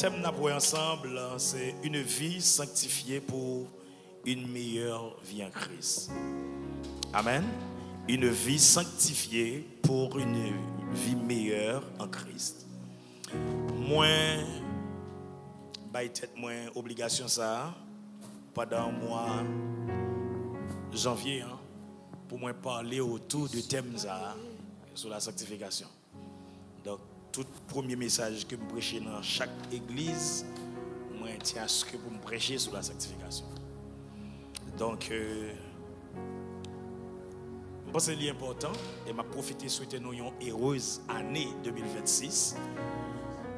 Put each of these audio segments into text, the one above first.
thème que nous ensemble, c'est une vie sanctifiée pour une meilleure vie en Christ. Amen. Une vie sanctifiée pour une vie meilleure en Christ. Moins, moins obligation ça pendant le mois janvier, pour moi parler autour du thème ça sur la sanctification. Donc, tout premier message que je prêche dans chaque église, moi tiens à ce que vous me prêchez sur la sanctification. Donc, je pense que c'est important et m'a profité souhaiter nous une heureuse année 2026.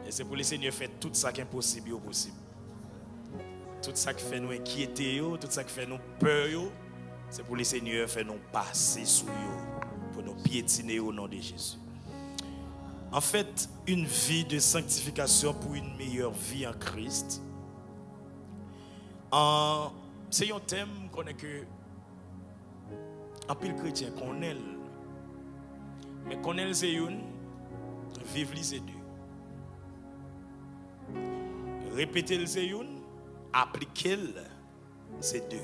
Et c'est pour le Seigneur faire tout ça qui est possible au possible. Tout ça qui fait nous inquiéter, tout ça qui fait nous peur, c'est pour le Seigneur faire nous passer sous eux, pour nous piétiner au nom de Jésus. En fait, une vie de sanctification pour une meilleure vie en Christ. C'est un thème qu'on est que en pile chrétien connaît, mais connaît c'est une, vivre c'est deux. Répéter c'est une, appliquer c'est deux.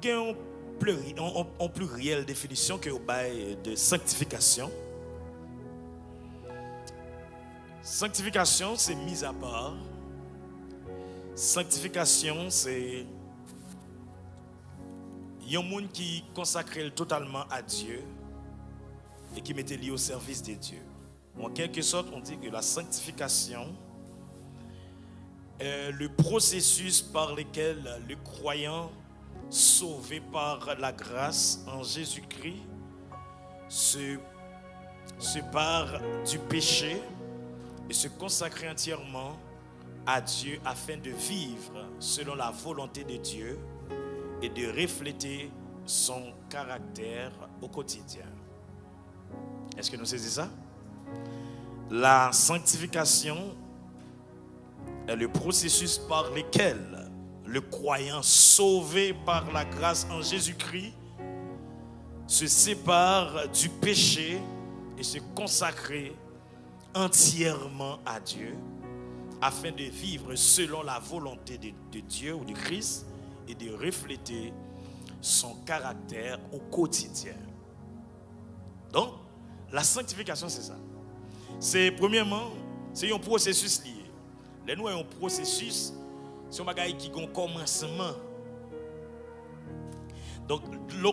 Il y a une plus réelle définition que au bail de sanctification. Sanctification, c'est mise à part. Sanctification, c'est un monde qui consacre totalement à Dieu et qui mettait lié au service de Dieu. En quelque sorte, on dit que la sanctification est le processus par lequel le croyant sauvé par la grâce en Jésus-Christ se sépare du péché et se consacre entièrement à Dieu afin de vivre selon la volonté de Dieu et de refléter son caractère au quotidien. Est-ce que nous saisissons ça? La sanctification est le processus par lequel le croyant sauvé par la grâce en Jésus-Christ se sépare du péché et se consacre entièrement à Dieu afin de vivre selon la volonté de Dieu ou de Christ et de refléter son caractère au quotidien. Donc, la sanctification, c'est ça. C'est premièrement, c'est un processus lié. Les nous, un processus, c'est un bagage qui a un commencement. Donc,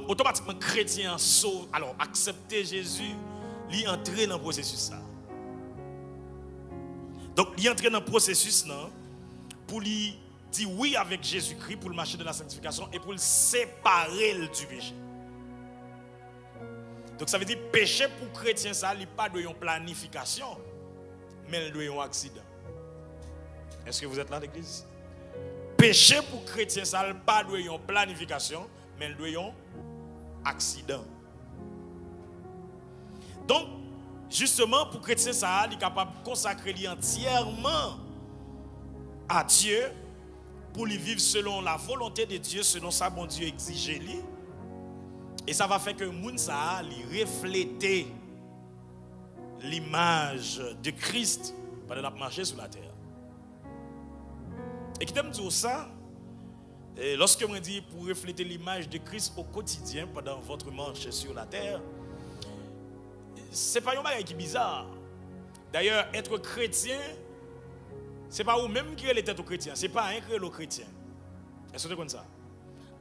automatiquement, chrétien sauve. Alors, accepter Jésus, lui entrer dans le processus ça. Donc, il entre dans le processus là, pour lui dire oui avec Jésus-Christ, pour le marcher de la sanctification et pour le séparer du péché. Donc, ça veut dire péché pour chrétien, ça n'est pas de planification, mais de un accident. Est-ce que vous êtes là, l'église? Péché pour chrétien, ça n'est pas de planification, mais de un accident. Donc, justement, pour chrétien, ça est capable de consacrer entièrement à Dieu pour lui vivre selon la volonté de Dieu, selon sa bon Dieu exige lui. Et ça va faire que moun ça lui refléter l'image de Christ pendant qu'il marche sur la terre. Et qui t'aime dire ça, lorsque on dit pour refléter l'image de Christ au quotidien pendant votre marche sur la terre, c'est pas un bagage qui est bizarre. D'ailleurs, être chrétien, c'est pas vous-même qui êtes au chrétien, c'est pas un qui est le chrétien. Est-ce que vous comprenez ça?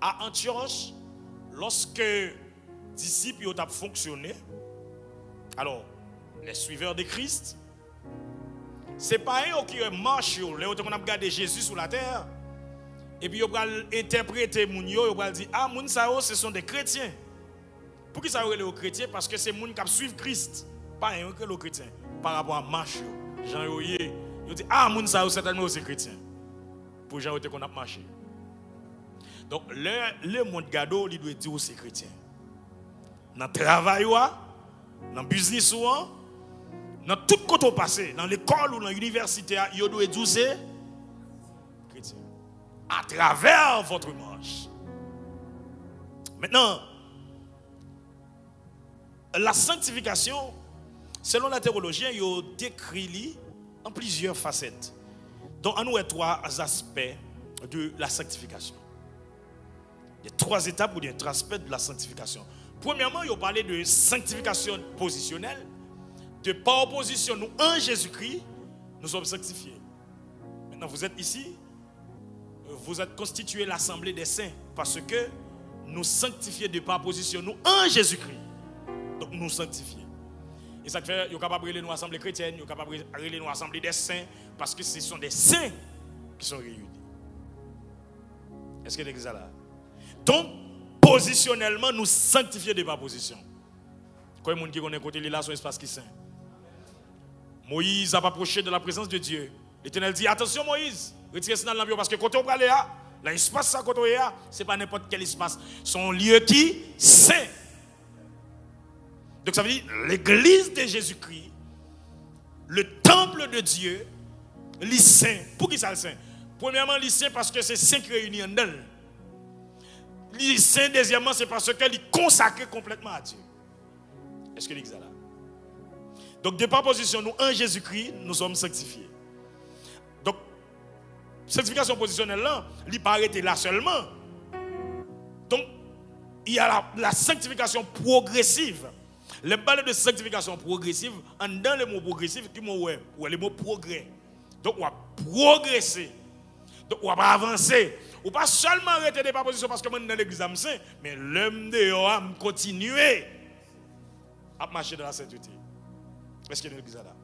À Antioche, lorsque les disciples ont fonctionné, alors les suiveurs de Christ, c'est pas eux qui marchent, les autres qui ont regardé Jésus sur la terre, et puis ils ont interprété moun yo, ils ont dit ah moun ça ce sont des chrétiens. Pour qui ça aurait les chrétiens? Parce que c'est moun qui suivent Christ, pas eux que les chrétiens. Par rapport à marche, Jean Yoye, ils dit ah moun ça certainement c'est chrétien. Pour Jean Yoye qu'on a marché. Donc le monde gado il doit dire c'est chrétien. Dans le travail dans le business dans tout côté passé, dans l'école ou dans l'université, il doit dire c'est chrétien. À travers votre marche. Maintenant, la sanctification, selon la théologie, il décrit en plusieurs facettes. Donc, on a trois aspects de la sanctification. Il y a trois étapes ou des trois aspects de la sanctification. Premièrement, il a parlé de sanctification positionnelle. De par opposition, nous, en Jésus-Christ, nous sommes sanctifiés. Maintenant, vous êtes ici, vous êtes constitué l'assemblée des saints parce que nous sanctifiés de par opposition, nous, en Jésus-Christ. Donc, nous sanctifiés. Et ça fait, il est capable de nous assemblée chrétienne, il est capable de nous assemblée des saints parce que ce sont des saints qui sont réunis. Est-ce que l'église est là? Donc, positionnellement, nous sanctifions de par position. Quand les gens qui connaissent côté là, son espace qui est saint. Moïse a approché de la présence de Dieu. L'Éternel dit, attention Moïse, retirez-vous dans l'environ parce que quand on va aller là, l'espace ça quand on est là, ce n'est pas n'importe quel espace. C'est un lieu qui est saint. Donc ça veut dire, l'église de Jésus-Christ, le temple de Dieu, les saints. Pour qui ça le saint? Premièrement, les saints parce que c'est saint qui réunit en elle. Les saints, deuxièmement, c'est parce qu'elle est consacrée complètement à Dieu. Est-ce que l'église est là? Donc, de par position, nous, en Jésus-Christ, nous sommes sanctifiés. Donc, sanctification positionnelle là, il n'est pas arrêté là seulement. Donc, il y a la sanctification progressive. Le parler de sanctification progressive, dans le mot progressif, qui mot ou le mot progrès. Donc, on va progresser. Donc, on va avancer. Ou pas seulement arrêter de par position parce que moi, dans l'église, mais l'homme de l'homme continuer à marcher dans la sainteté. Est-ce qu'il y a une église là?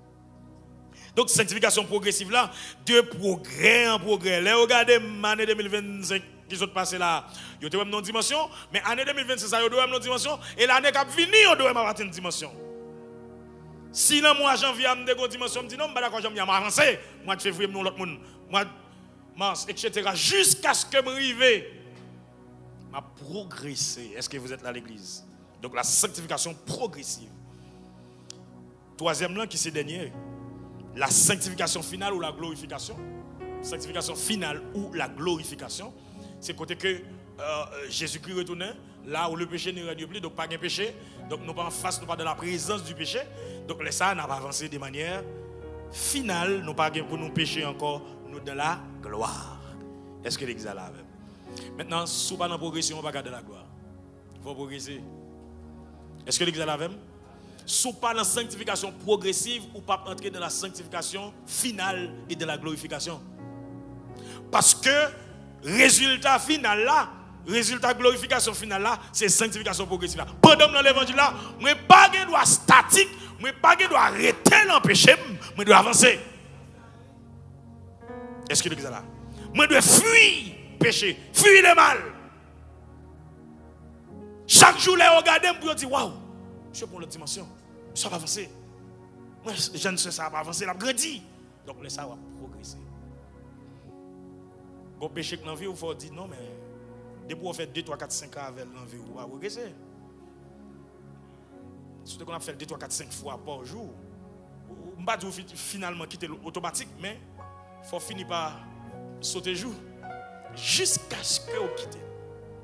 Donc, sanctification progressive là, de progrès en progrès. Là, regardez l'année 2025 qui sont passés là, il y a une dimension, mais l'année 2026, il y a une dimension, et l'année qui a fini, il y a une dimension. Si dans le mois de janvier, il y a une dimension, je me dis non, d'accord, je vais avancer. Mois de février, nous l'autre monde. Mois de mars, etc. Jusqu'à ce que je m'arrive, m'a progressé. Est-ce que vous êtes là à l'église? Donc, la sanctification progressive. Troisième là, qui c'est dernier, la sanctification finale ou la glorification. Sanctification finale ou la glorification, c'est côté que Jésus-Christ retournait, là où le péché ne règne plus, donc pas de péché, donc nous pas en face, nous pas dans la présence du péché, donc les ça n'a pas avancé de manière finale, nous pas pour nous pécher encore, nous dans la gloire. Est-ce que l'église est là même? Maintenant, si vous pas dans la progression, on va garder la gloire. Il faut progresser. Est-ce que l'église est là même? Si vous pas dans la sanctification progressive, ou pas entrer dans la sanctification finale et de la glorification. Parce que résultat final là, résultat glorification finale là, c'est sanctification progressive là. Pendant dans l'évangile là, moi pas de droit statique, moi pas de droit arrêter l'empêcher, moi dois avancer. Est-ce que l'église est là? Moi dois fuir péché, fuir le mal. Chaque jour les regarder pour dire waouh, je suis pour l'autre dimension. Ça va avancer. Moi je ne sais ça va avancer, ça va grandir. Donc ça va progresser. Bon péché dans la vie, il faut dire non, mais depuis qu'on fait 2, 3, 4, 5 ans avec l'envie, on va progresser. Surtout qu'on a fait 2, 3, 4, 5 fois par jour. On ne va pas dire finalement quitter l'automatique, mais il faut finir par sauter jour. Jusqu'à ce que vous quittez.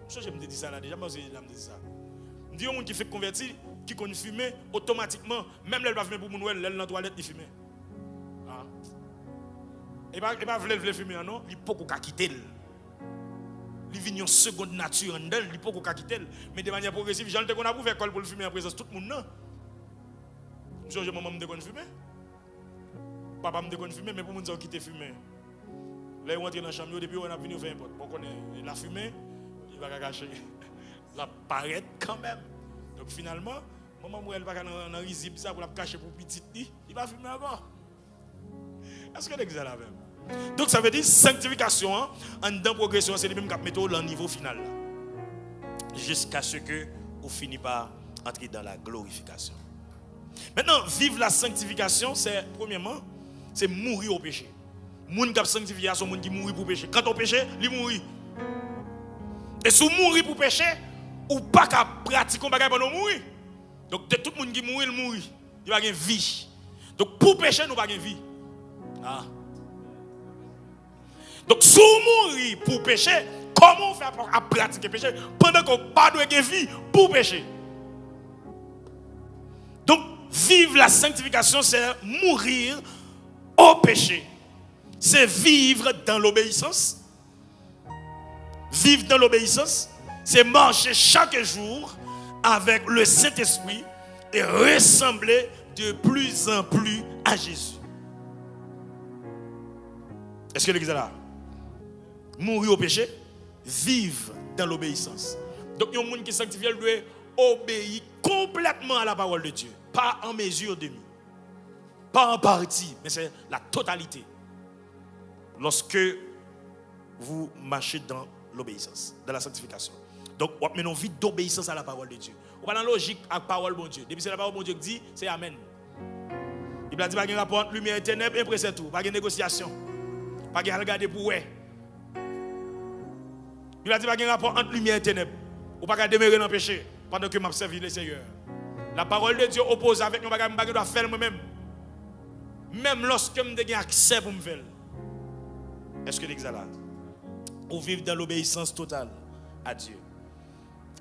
Je me dis ça là, déjà, moi je me dis ça. Je dis au monde qui fait convertir, qui connaît fumer, automatiquement, même elle va fumer pour mon Noël, elle dans la toilette, il fume. Ah. Et pas vouloir fumer, non, il peut pas quitter. Il vient en seconde nature en elle, il peut pas quitter. Mais de manière progressive, j'en ai qu'on a ouvert l'école pour le fumer en présence tout le monde, non. Je maman me déconne fumer. Papa me déconne fumer, mais pour mon dire quitter fumer. Là, on entre dans la chambre, depuis on a venu faire n'importe. Bon, il a fumé, il va cacher. La paraît quand même. Donc finalement, maman elle va dans risible ça pour la cacher pour petite, il va fumer encore. Est-ce que l'église est là même? Donc ça veut dire sanctification en dans progression, c'est le même cap méthode au niveau final là. Jusqu'à ce que vous finissez par entrer dans la glorification. Maintenant, vivre la sanctification, c'est premièrement, c'est mourir au péché. Moun qui sanctifié sont moun qui mourir pour péché. Quand on péché, il mourit. Et si vous mourrez pour péché, ou pas qu'à pratiquer un bagage pendant mourir. Donc tout le monde qui mourit, il mourit. Il va avoir vie. Donc pour pécher, nous pas de vie. Ah. Donc si vous mourrez pour pécher, comment on fait à pratiquer péché pendant qu'on n'a pas de vie pour pécher? Donc vivre la sanctification, c'est mourir au péché, c'est vivre dans l'obéissance. Vivre dans l'obéissance, c'est marcher chaque jour avec le Saint-Esprit et ressembler de plus en plus à Jésus. Est-ce que l'église est là? Mourir au péché, vivre dans l'obéissance. Donc, il y a un monde qui est sanctifié, il doit obéir complètement à la parole de Dieu. Pas en mesure demi. Pas en partie, mais c'est la totalité. Lorsque vous marchez dans l'obéissance, dans la sanctification. Donc, on met une vie d'obéissance à la parole de Dieu. On va dans la logique à la parole de Dieu. Depuis que c'est la parole de Dieu qui dit, c'est Amen. Il a dit, pas de rapport entre lumière et ténèbres, et après c'est tout. Pas de négociation. Pas de regarder pour ouais. Il a dit, pas de rapport entre lumière et ténèbres. Ou pas de demeurer dans le péché pendant que je servi le Seigneur. La parole de Dieu oppose avec nous, je dois faire moi-même. Même lorsque je n'ai accès pour me faire. Est-ce que l'église est là? Ou vivre dans l'obéissance totale à Dieu.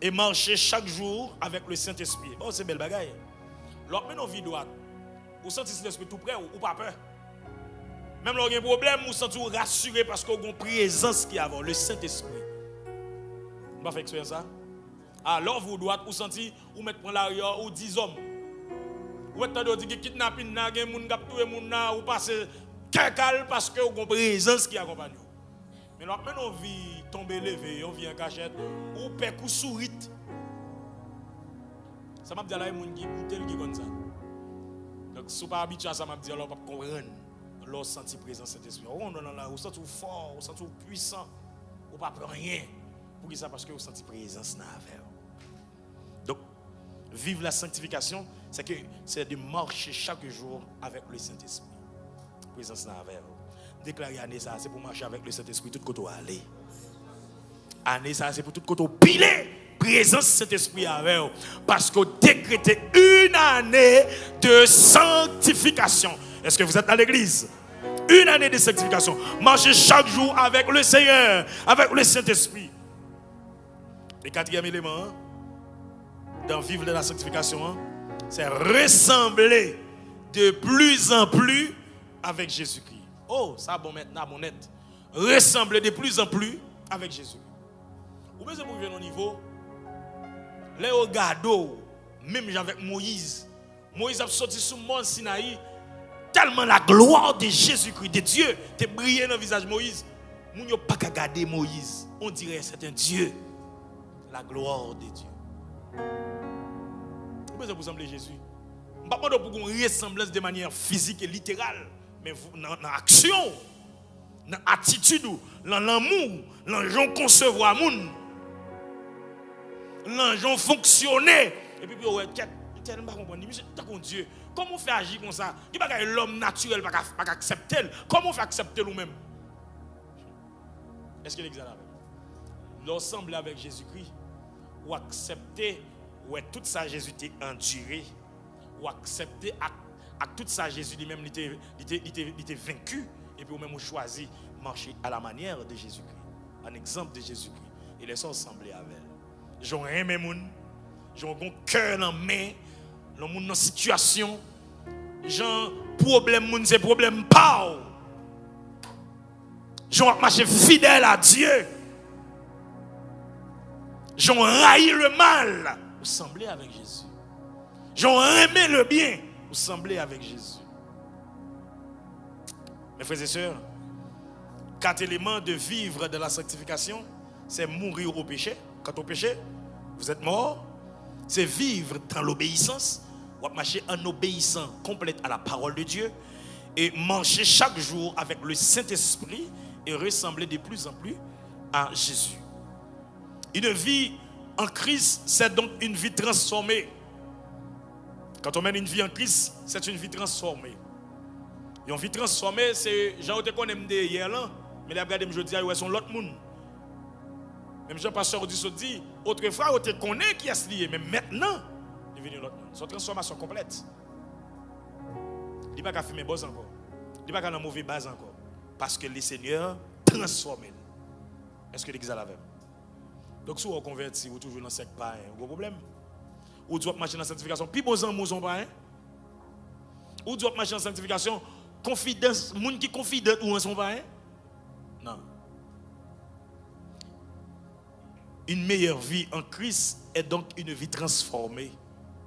Et marcher chaque jour avec le Saint-Esprit. Oh, c'est belle bagaille. Lorsque nous vie droite, vous sentez l'esprit tout près ou pas peur. Même lorsque vous avez un problème, vous sentez rassuré parce que vous avez une présence qui est avant, le Saint-Esprit. Vous n'avez pas fait expérience ça? Alors vous droite, vous sentez, vous mettez pour l'arrière, ou 10 hommes. Vous êtes en train de kidnapping, vous passez quelqu'un parce que vous avez une présence qui accompagne vous. Mais lorsque on vit tomber levé, on vit en cachette, ou pèque ou sourit. Ça m'a dit là, il y a des gens qui comme ça. Donc, si vous n'êtes pas habitué à ça, m'a dit alors, on ne peut pas comprendre. Lorsque vous sentez présence de l'Esprit, vous sentez fort, vous sentez puissant, vous ne pouvez pas rien. Pour ça, parce que vous sentez présence dans la vie. Donc, vivre la sanctification, c'est de marcher chaque jour avec le Saint-Esprit. Présence dans la vie. Déclarer année ça, c'est pour marcher avec le Saint-Esprit tout côté aller. Année ça, c'est pour tout côté piler. Présence Saint-Esprit avec vous. Parce que décrétez une année de sanctification. Est-ce que vous êtes à l'église? Une année de sanctification. Marchez chaque jour avec le Seigneur, avec le Saint-Esprit. Le quatrième élément, dans vivre de la sanctification, c'est ressembler de plus en plus avec Jésus-Christ. Oh, ça bon maintenant, bon net. Ressembler de plus en plus avec Jésus. Vous pouvez vous venir au niveau, les regards, même avec Moïse. Moïse a sorti sous le mont Sinaï, tellement la gloire de Jésus-Christ, de Dieu, te brillé dans le visage de Moïse. Nous n'avons pas qu'à garder Moïse. On dirait que c'est un Dieu. La gloire de Dieu. Vous pouvez vous sembler Jésus. Je ne parle pas pour une ressemblance de manière physique et littérale. Mais dans l'action, dans l'attitude, dans l'amour, dans l'enjeu concevoir le monde, dans l'enjeu fonctionner. Et puis, on ne pas comprendre. Monsieur, Dieu, comment on fait agir comme ça? Il n'y a pas l'homme naturel qui pas accepter. Comment on fait accepter nous-mêmes? Est-ce que l'examen l'ensemble avec Jésus-Christ, ou accepter, ou tout ça Jésus t'a enduré, ou accepter à tout ça Jésus lui-même il était vaincu, et puis ou même choisi marcher à la manière de Jésus-Christ, un exemple de Jésus-Christ, et laissons ensemble avec elle. J'en ai un moun, j'en ai un cœur dans main, dans une situation, j'en problème moun c'est problème pas. J'en marcher fidèle à Dieu. J'en raillé le mal. Vous semblez avec Jésus. J'en aimé le bien. Vous semblez avec Jésus. Mes frères et sœurs, 4 éléments de vivre de la sanctification, c'est mourir au péché. Quand au péché, vous êtes mort. C'est vivre dans l'obéissance. Vous marcher en obéissant complète à la parole de Dieu. Et marcher chaque jour avec le Saint-Esprit et ressembler de plus en plus à Jésus. Une vie en Christ, c'est donc une vie transformée. Quand on mène une vie en Christ, c'est une vie transformée. Et une vie transformée, c'est Jean te connaît hier là, mais les regardez je dis ouais sont l'autre monde. Même Jean pasteur dit autrefois on te connaît qui est lié, mais maintenant il devenu l'autre monde. C'est une transformation complète. Il pas qu'à fumer boss encore. Il pas qu'à une mauvaise base encore parce que le Seigneur transforme. Est-ce que l'église a la même? Donc, si vous convertissez, vous toujours dans le sec pas, un gros problème. Ou vous marcher dans la sanctification, puis vos amours sont pas, ou vous marcher dans la sanctification, confidence, monde qui confident ou en son pas, hein? Non. Une meilleure vie en Christ est donc une vie transformée,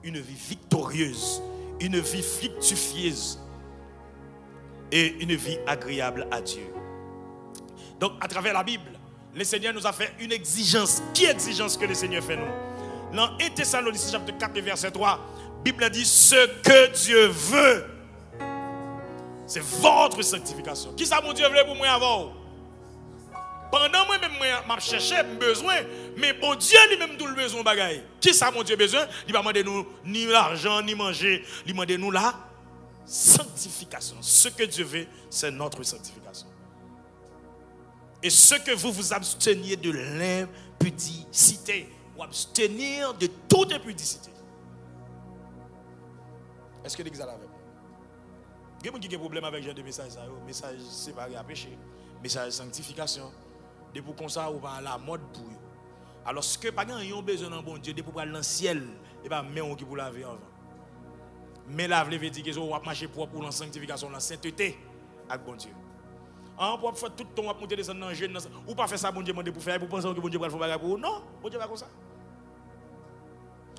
une vie victorieuse, une vie fructueuse et une vie agréable à Dieu. Donc, à travers la Bible, le Seigneur nous a fait une exigence. Qui exigence que le Seigneur fait nous? Dans 1 Thessaloniciens chapitre 4 verset 3, la Bible dit ce que Dieu veut, c'est votre sanctification. Qui ça mon Dieu veut pour moi avant? Pendant moi-même, je cherche besoin, mais bon Dieu lui-même tout le besoin de bagaille. Qui ça mon Dieu besoin? Il va demander nous ni l'argent, ni manger. Il va demander nous la sanctification. Ce que Dieu veut, c'est notre sanctification. Et ce que vous vous absteniez de l'impudicité, ou abstenir de toute impudicité. Est-ce que l'examen avec moi? Il y a des gens qui ont des problèmes avec le message, message séparé à péché, message sanctification. De pour comme ça, ou pas la mode pour eux. Alors, ce que pas gagne, ils ont besoin d'un bon Dieu, de pour aller dans le ciel, et pas même qui pour laver avant. Mais la veut dire qu'ils vont marcher pour la sanctification, la sainteté, avec bon Dieu. On peut faire tout le temps, monter descendre dans le jeune, ou pas faire ça, bon Dieu, pour faire, pour penser que bon Dieu va faire bagarre pour vous. Non, bon Dieu va comme ça.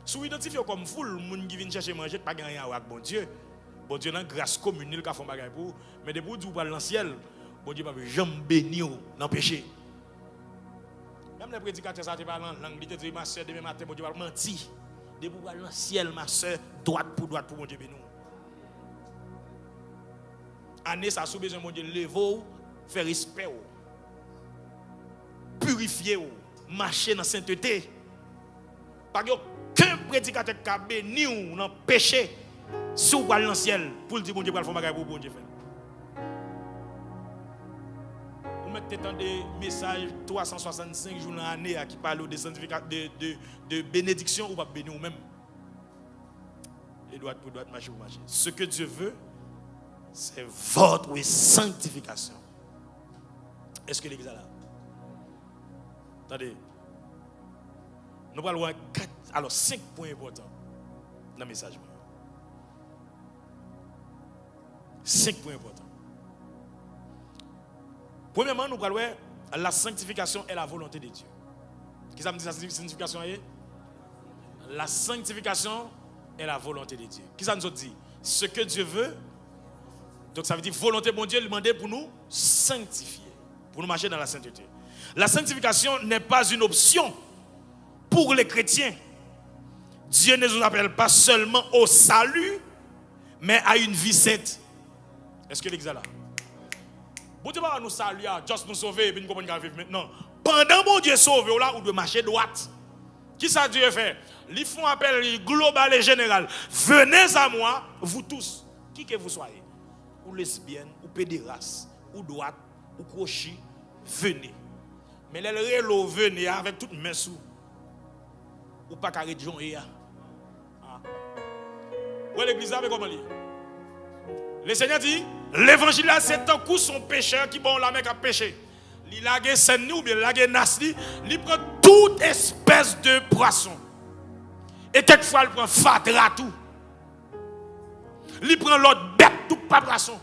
Si vous identifiez comme foule, les gens qui viennent chercher manger, pas gagner avec bon Dieu. Bon Dieu, dans la grâce commune, il a fait bagarre pour vous. Mais de pour dire vous aller dans le ciel, bon Dieu va jamais bénir dans le péché. Même les prédicateurs, ça te parle en langue, ils te disent, ma soeur, demain matin, mon Dieu va mentir. De pour aller dans le ciel, ma soeur, droite pour mon Dieu bénir. Année, ça a besoin, mon Dieu, lever, faire respect, purifier, marcher dans la sainteté. Pas qu'un prédicateur qui a béni dans le péché, si vous allez dans le ciel, pour le dire, mon Dieu va faire bagarre pour bon Dieu. Mettez tant des messages 365 jours dans l'année qui parlent de bénédiction ou pas bénir ou même. Et droite pour droite, marcher pour marcher. Ce que Dieu veut, c'est votre sanctification. Est-ce que l'église est là? Attendez. Nous allons voir 5 points importants dans le message. 5 points importants. Premièrement, nous parlons de la sanctification et la volonté de Dieu. Qu'est-ce que ça me dit la sanctification? La sanctification et la volonté de Dieu. Qu'est-ce que ça nous dit? Ce que Dieu veut. Donc ça veut dire volonté de mon Dieu, demander pour nous sanctifier, pour nous marcher dans la sainteté. La sanctification n'est pas une option pour les chrétiens. Dieu ne nous appelle pas seulement au salut, mais à une vie sainte. Est-ce que l'église est là? Bon Dieu va nous saluer, juste nous sauver et puis nous comprendre qu'on vivre maintenant. Pendant mon Dieu sauve, là, on doit marcher droite. Qui ça Dieu fait? Ils font appel global et général. Venez à moi, vous tous, qui que vous soyez, ou lesbienne, ou pédéraste, ou droite, ou crochet, venez. Mais les relos venez avec toute main sous. Ou pas carré de Jean et où est l'église avec comment dire? Le Seigneur dit, l'évangile là, c'est un coup son pécheur qui bon la mec a péché. Il lague senni ou bien lague nasli, il prend toute espèce de poisson. Et quelquefois il prend fatra tout. Il prend l'autre bête tout pas poisson.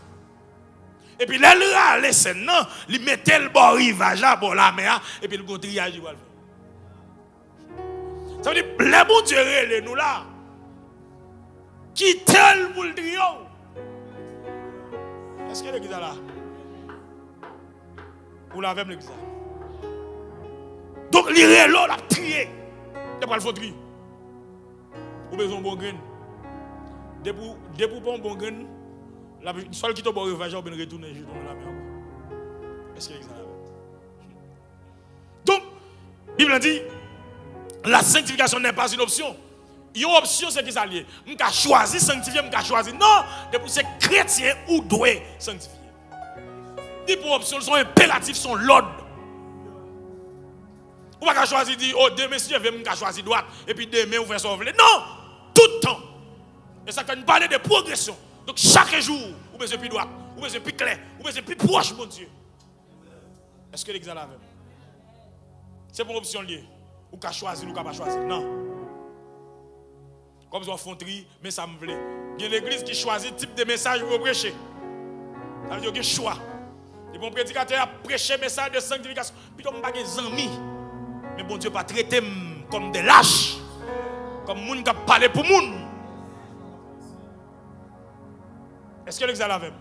Et puis là le scène non, il mettait le bon rivage là bon la mer et puis le go triage il va le faire. Ça veut dire les bon Dieu relé nous là. Qui tel moul trio. Est-ce que l'église est là? Ou la même l'église? Donc, l'iré l'eau, la trier. C'est pas le faut trier. Ou besoin de bon grain. Depuis bon grain, la seule qui te bon rivage, on peut retourner dans la mer. Est-ce que l'église est là? Donc, la Bible dit, la sanctification n'est pas une option. Une option, c'est qui s'allie. Je peux choisir sanctifier, je peux choisir. Non, depuis c'est chrétien ou doit sanctifier. Les options sont impératifs, sont l'ordre. Ou pas choisir dire, oh, demain, si je veux, je choisir droite, et puis demain, vous faites sauver. Non, tout le temps. Et ça, quand nous parlons de progression. Donc, chaque jour, vous besoin plus droite, vous besoin plus clair, vous besoin plus proche, mon Dieu. Est-ce que l'église est là? C'est pour option liée. Ou qu'à choisir, ou qu'à pas choisir. Non. Comme ça, font tri, mais ça me plaît. Il y a l'église qui choisit le type de message pour prêcher. Ça veut dire qu'il y a un choix. Et bon prédicateur a prêché le message de sanctification. Puis comme je n'ai pas des amis. Mais bon Dieu pas traiter comme des lâches. Comme les gens qui parlent pour les gens. Est-ce que l'exemple avec?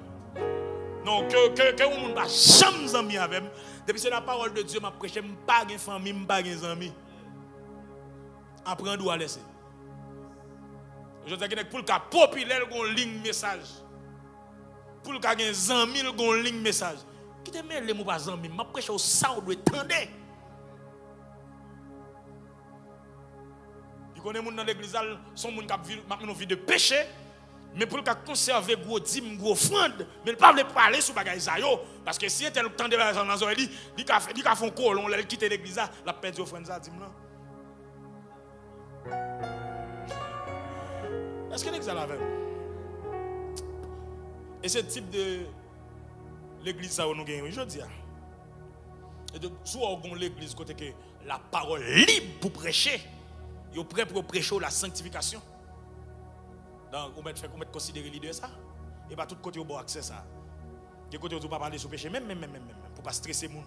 Non, que vous ne pas jamais amis avec. Depuis que c'est la parole de Dieu, je prêche, je n'ai pas de famille, je n'ai pas de amis. Apprendre ou à laisser. Je dis que pour le cas populaire, il y a une ligne message. Pour le cas des amis, il y a une ligne message. Qui te met les mots pas amis? Je prêche au ça, on doit attendre. Il connaît les gens dans l'église, sont des gens qui vivent une vie de péché. Mais pour le cas conserver gros dîme, gros offrande, mais il ne peut pas parler sur les bagages. Parce que si il y a le temps de faire dans les oreilles, il a fait un colon, il a quitté l'église, il a perdu l'offrande. Est-ce que l'église a la même? Et ce type de l'église, ça nous gagne aujourd'hui. Et donc, soit on l'église côté que la parole libre pour prêcher, il est prêt pour prêcher la sanctification. Donc, on va considérer l'idée de ça. Et pas tout côté au bon accès à ça. De côté où on ne peut pas parler sur le péché, même, pour ne pas stresser les gens.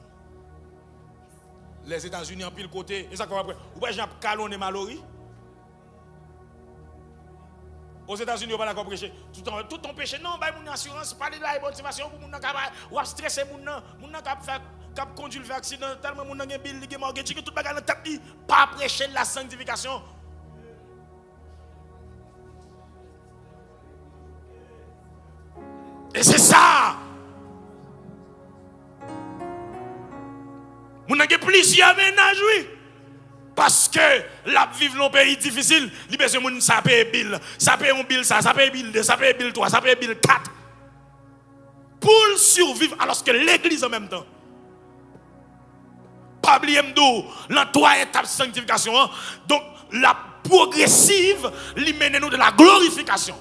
Les États-Unis en pile côté, et ça qu'on va après. Ou pas, j'ai un calon et malori. Aux États-Unis, on va d'accord prêcher. Tout ton péché, non, bah, mon assurance, pas de la motivation pour mon ou à stresser mon cap conduire le accident, tellement mon nan gen bill, li gen mortgage, tout bagage dans tête li, pas prêcher la sanctification. Et c'est ça. Mon nan gen plusieurs ménages, oui. Parce que la vivre dans un pays difficile, il besoin de ça paye bill, ça paye un bill ça paye bill 2, ça paye bill 3, ça paye bill 4. Pour survivre alors que l'église en même temps. Pas oublier dans 3 étapes de sanctification. Donc la progressive, lui mène nous de la glorification.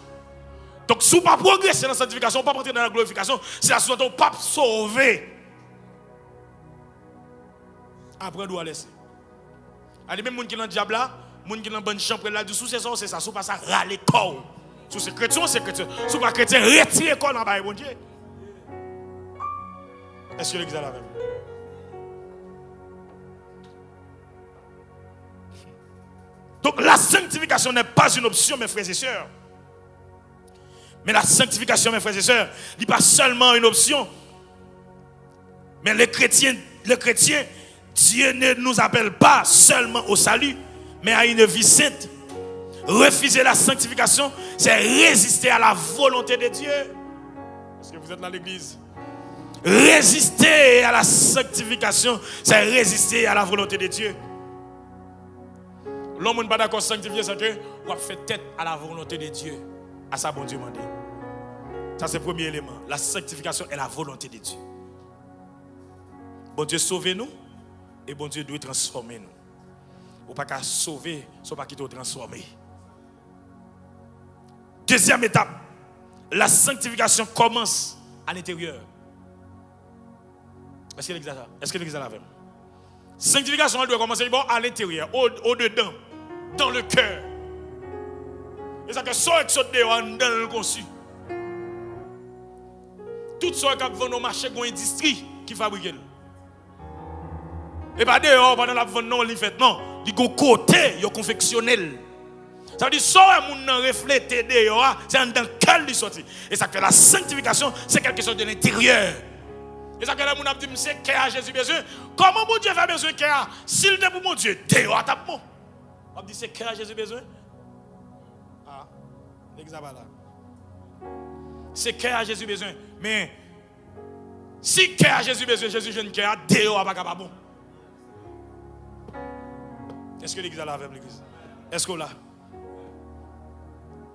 Donc si vous ne pas progresser dans la sanctification, pas rentrer dans la glorification, c'est la sous pas sauver. Après nous à laisser. Allez, même les gens qui sont dans le diable là, les gens qui sont dans la bonne chambre là, du sous c'est ça, sous pas ça, râler corps. Sous c'est chrétien, c'est chrétien. Sous pas chrétien, retirer corps dans le bon Dieu. Est-ce que l'église a la même? Donc la sanctification n'est pas une option, mes frères et sœurs. Mais la sanctification, mes frères et sœurs, n'est pas seulement une option. Mais les chrétiens, Dieu ne nous appelle pas seulement au salut, mais à une vie sainte. Refuser la sanctification, c'est résister à la volonté de Dieu. Est-ce que vous êtes dans l'église? Résister à la sanctification, c'est résister à la volonté de Dieu. L'homme n'est pas d'accord sanctifier, c'est que on fait tête à la volonté de Dieu. À ça, bon Dieu m'a dit. Ça, c'est le premier élément. La sanctification est la volonté de Dieu. Bon Dieu, sauvez-nous. Et bon Dieu doit transformer nous. Ou pas qu'à sauver, soit pas qu'il doit transformer. Deuxième étape. La sanctification commence à l'intérieur. Est-ce que l'église a la même? Sanctification, elle doit commencer à l'intérieur, au-dedans, dans le cœur. Et ça que soit que saute dehors dans le conçu. Tout ça qui vend au marché, il y a une industrie qui fabrique. Et pas dehors, pendant la vente, non, il fait non. Il y a un côté, il y a confectionnel. Ça veut dire, soit un monde reflété dehors, c'est dans le cœur qui sorti. Et ça fait la sanctification, c'est quelque chose de l'intérieur. Et ça que les gens ont dit, c'est qu'il a Jésus besoin. Comment mon Dieu fait besoin qu'il a? S'il est pour mon Dieu, dehors, tape bon. On dit, c'est qu'il a Jésus besoin. Ah, l'examen là. C'est qu'il a Jésus besoin. Mais, si qu'il a Jésus besoin, Jésus jeune qu'il a, dehors, pas bon. Est-ce que l'église a la avec l'église? Est-ce qu'on l'a?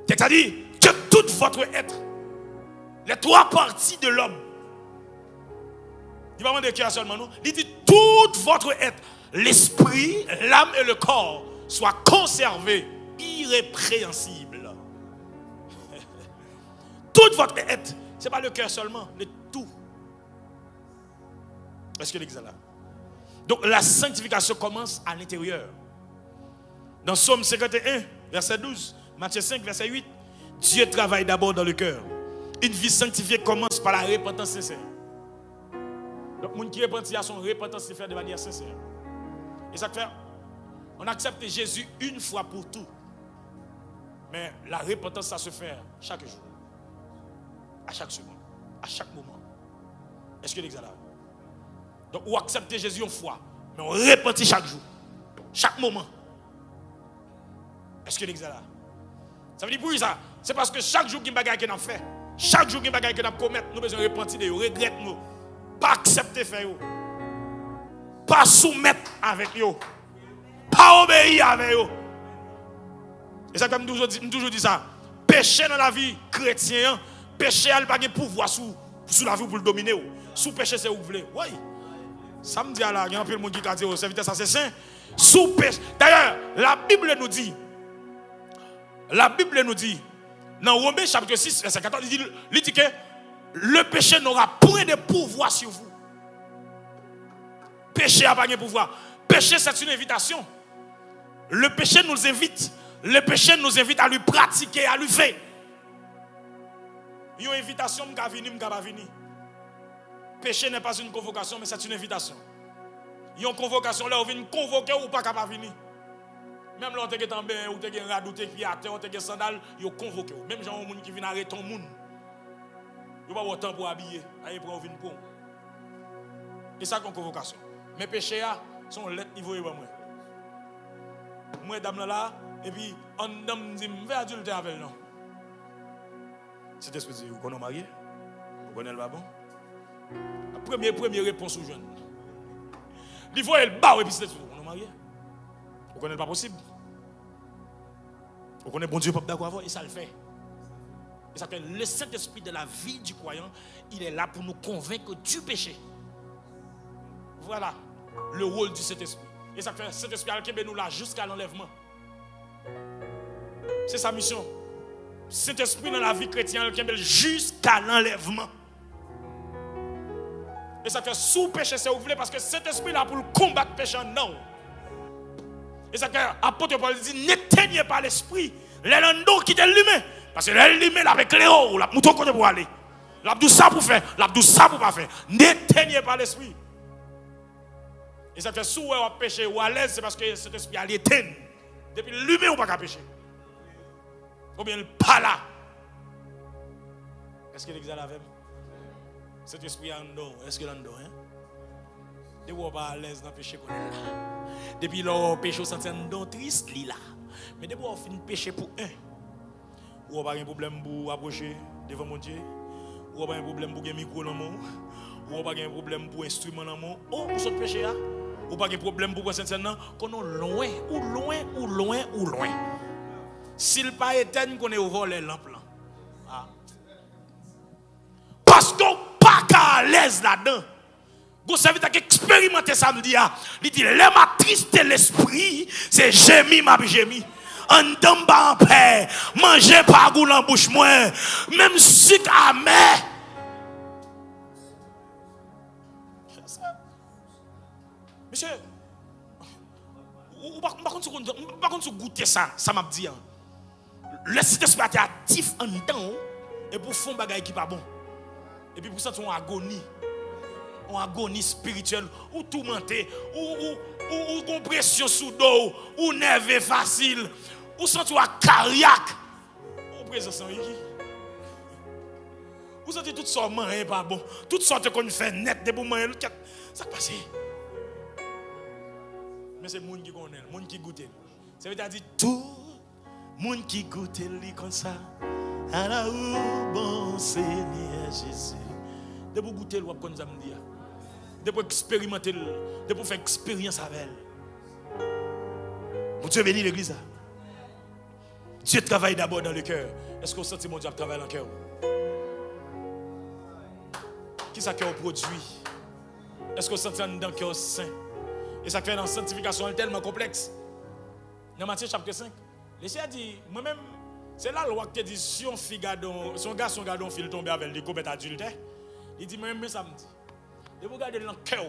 Texte a dit que tout votre être, les 3 parties de l'homme, il va demander cœur seulement, non? Il dit tout votre être, l'esprit, l'âme et le corps, soient conservés irrépréhensibles. Tout votre être, ce n'est pas le cœur seulement, le tout. Est-ce que l'église est là? Donc la sanctification commence à l'intérieur. Dans Psaume 51, verset 12, Matthieu 5, verset 8, Dieu travaille d'abord dans le cœur Une vie sanctifiée commence par la repentance sincère. Donc, les gens qui repentent à son repentance se fait de manière sincère. Et ça fait, on accepte Jésus une fois pour tout. Mais la repentance, ça se fait chaque jour, à chaque seconde, à chaque moment. Est-ce que l'examen? Donc, on accepte Jésus une fois, mais on repentit chaque jour, chaque moment. Est-ce que l'examen? Ça veut dire pour ça, c'est parce que chaque jour qu'il y a des bagages qu'on a fait, chaque jour qu'il y a des bagages qu'on a commis, nous besoin de repentir, de regretter nous. Pas accepter faire, pas soumettre avec eux, pas obéir avec eux. Et ça comme toujours dit ça, péché dans la vie chrétienne, péché n'a pas de pouvoir sous la vie pour le dominer. Sous péché c'est où vous voulez. Oui. Ça me dit là, il y a un peu de monde qui a dit oh, c'est ça c'est saint. Sous péché. D'ailleurs, la Bible nous dit dans Romains chapitre 6 verset 14 il dit que le péché n'aura point de pouvoir sur vous. Péché n'a pas de pouvoir. Péché, c'est une invitation. Le péché nous invite. Le péché nous invite à lui pratiquer, à lui faire. Une invitation, je ne vais pas venir. Péché n'est pas une convocation, mais c'est une invitation. Une convocation, là, on vient convoquer ou pas capable venir. Même là, on est en bain, ou on radou, on est à terre, on est en sandal, on convoque. Même gens qui viennent arrêter ton monde. Il n'y a pas de temps pour habiller. Allez, pour venir pour. Et ça, c'est une convocation. Mais péché, son lettre niveau est pas moi. Moi, dame là, et puis, on me dit, je vais adulter avec nous. C'est esprit de vous connaissez marié? Vous connaissez le babon? La première réponse aux jeunes. Il faut le bas, et puis c'est vous connaissez marié? Vous connaissez pas possible? Vous connaissez bon Dieu, pas d'accord avec, et ça le fait. Et ça fait le Saint-Esprit de la vie du croyant, il est là pour nous convaincre du péché. Voilà le rôle du Saint-Esprit. Et ça fait le Saint-Esprit qui nous là jusqu'à l'enlèvement. C'est sa mission. Saint-Esprit dans la vie chrétienne qui jusqu'à l'enlèvement. Et ça fait sous péché, c'est ouvert parce que Saint-Esprit est là pour combattre le péché. Non. Et ça fait apôtre Paul dit n'éteignez pas l'esprit. L'élan qui est allumé. Parce que l'allumé avec Léo, la mouton côté pour aller. L'abdou ça pour faire, l'abdou ça pour pas faire. N'éteignez pas l'esprit. Et ça fait sous ou à pécher ou à l'aise, c'est parce que cet esprit a l'éteint. Depuis l'humain, on ne peut pas pécher. Ou bien pas là. Est-ce que l'exal avec cet esprit en dedans? Est-ce que l'en dedans? Depuis on n'est pas à l'aise dans le péché qu'on est là. Depuis le péché, on sent un don triste, là. Mais depuis on finit péché pour un. Ou on n'a pas de problème pour approcher devant mon Dieu. Ou on n'a pas de problème pour un micro dans mon. Ou on n'a pas de problème pour un instrument dans mon. Oh, pour ce péché là. Ou pas de problème pour prendre Saint-Seigneur, qu'on est loin. S'il pas éteint, qu'on est au vol les lampes là. Ah. Parce qu'on pas qu'à l'aise là-dedans. Vous savez qui expérimenté samedi il dit les matrices de l'esprit, c'est gémi ma gémi. En damba en paix, manger pas goût en bouche moins, même sucre amer. Monsieur, par contre, goûter ça, ça m'a dit. Le Saint-Esprit est actif en dedans et pour faire des choses qui pas bon. Et puis pour ça, on agonie spirituelle, ou tourmenté, ou compression sous dos, ou nerveux facile, ou senti à cardiaque, ou présence en qui. Vous sentez toutes sortes de pas bon, toutes sortes qu'on fait net de pour manger, ça passe. Mais c'est le monde qui connaît, le monde qui goûte. Ça veut dire tout le monde qui goûte lui comme ça. Alors, bon Seigneur Jésus. De pour goûter le wap comme ça me dit. De pour expérimenter, de pour faire expérience avec elle. Pour Dieu bénir l'église. Dieu travaille d'abord dans le cœur. Est-ce que vous sentez mon Dieu travaille dans le cœur? Qui ça cœur produit? Est-ce que vous sentez dans le cœur saint? Et ça fait dans la sanctification tellement complexe. Dans Matthieu chapitre 5, le Seigneur dit, moi-même, c'est là le roi qui dit, si on fille gardon, son gardon fil tomber avec lui, commettre adultère, il dit, moi-même, ça me dit, de vous garder dans le cœur,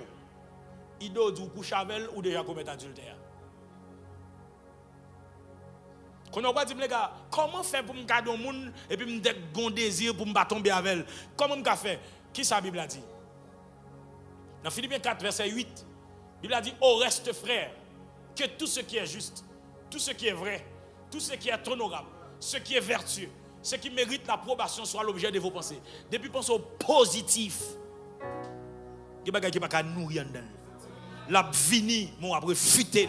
il doit dire coucher avec ou déjà commettre adultère. Quand on va dire, les gars, comment faire pour me garder au monde et puis me donner un désir pour me tomber avec elle? Comment me faire? Qui ça la Bible a dit? Dans Philippiens 4, verset 8, la Bible a dit, au reste, frère, que tout ce qui est juste, tout ce qui est vrai, tout ce qui est honorable, ce qui est vertueux, ce qui mérite l'approbation soit l'objet de vos pensées. Depuis pensez au positif. Il y a des gens qui ne nourrir dedans. La vini, mon après futé.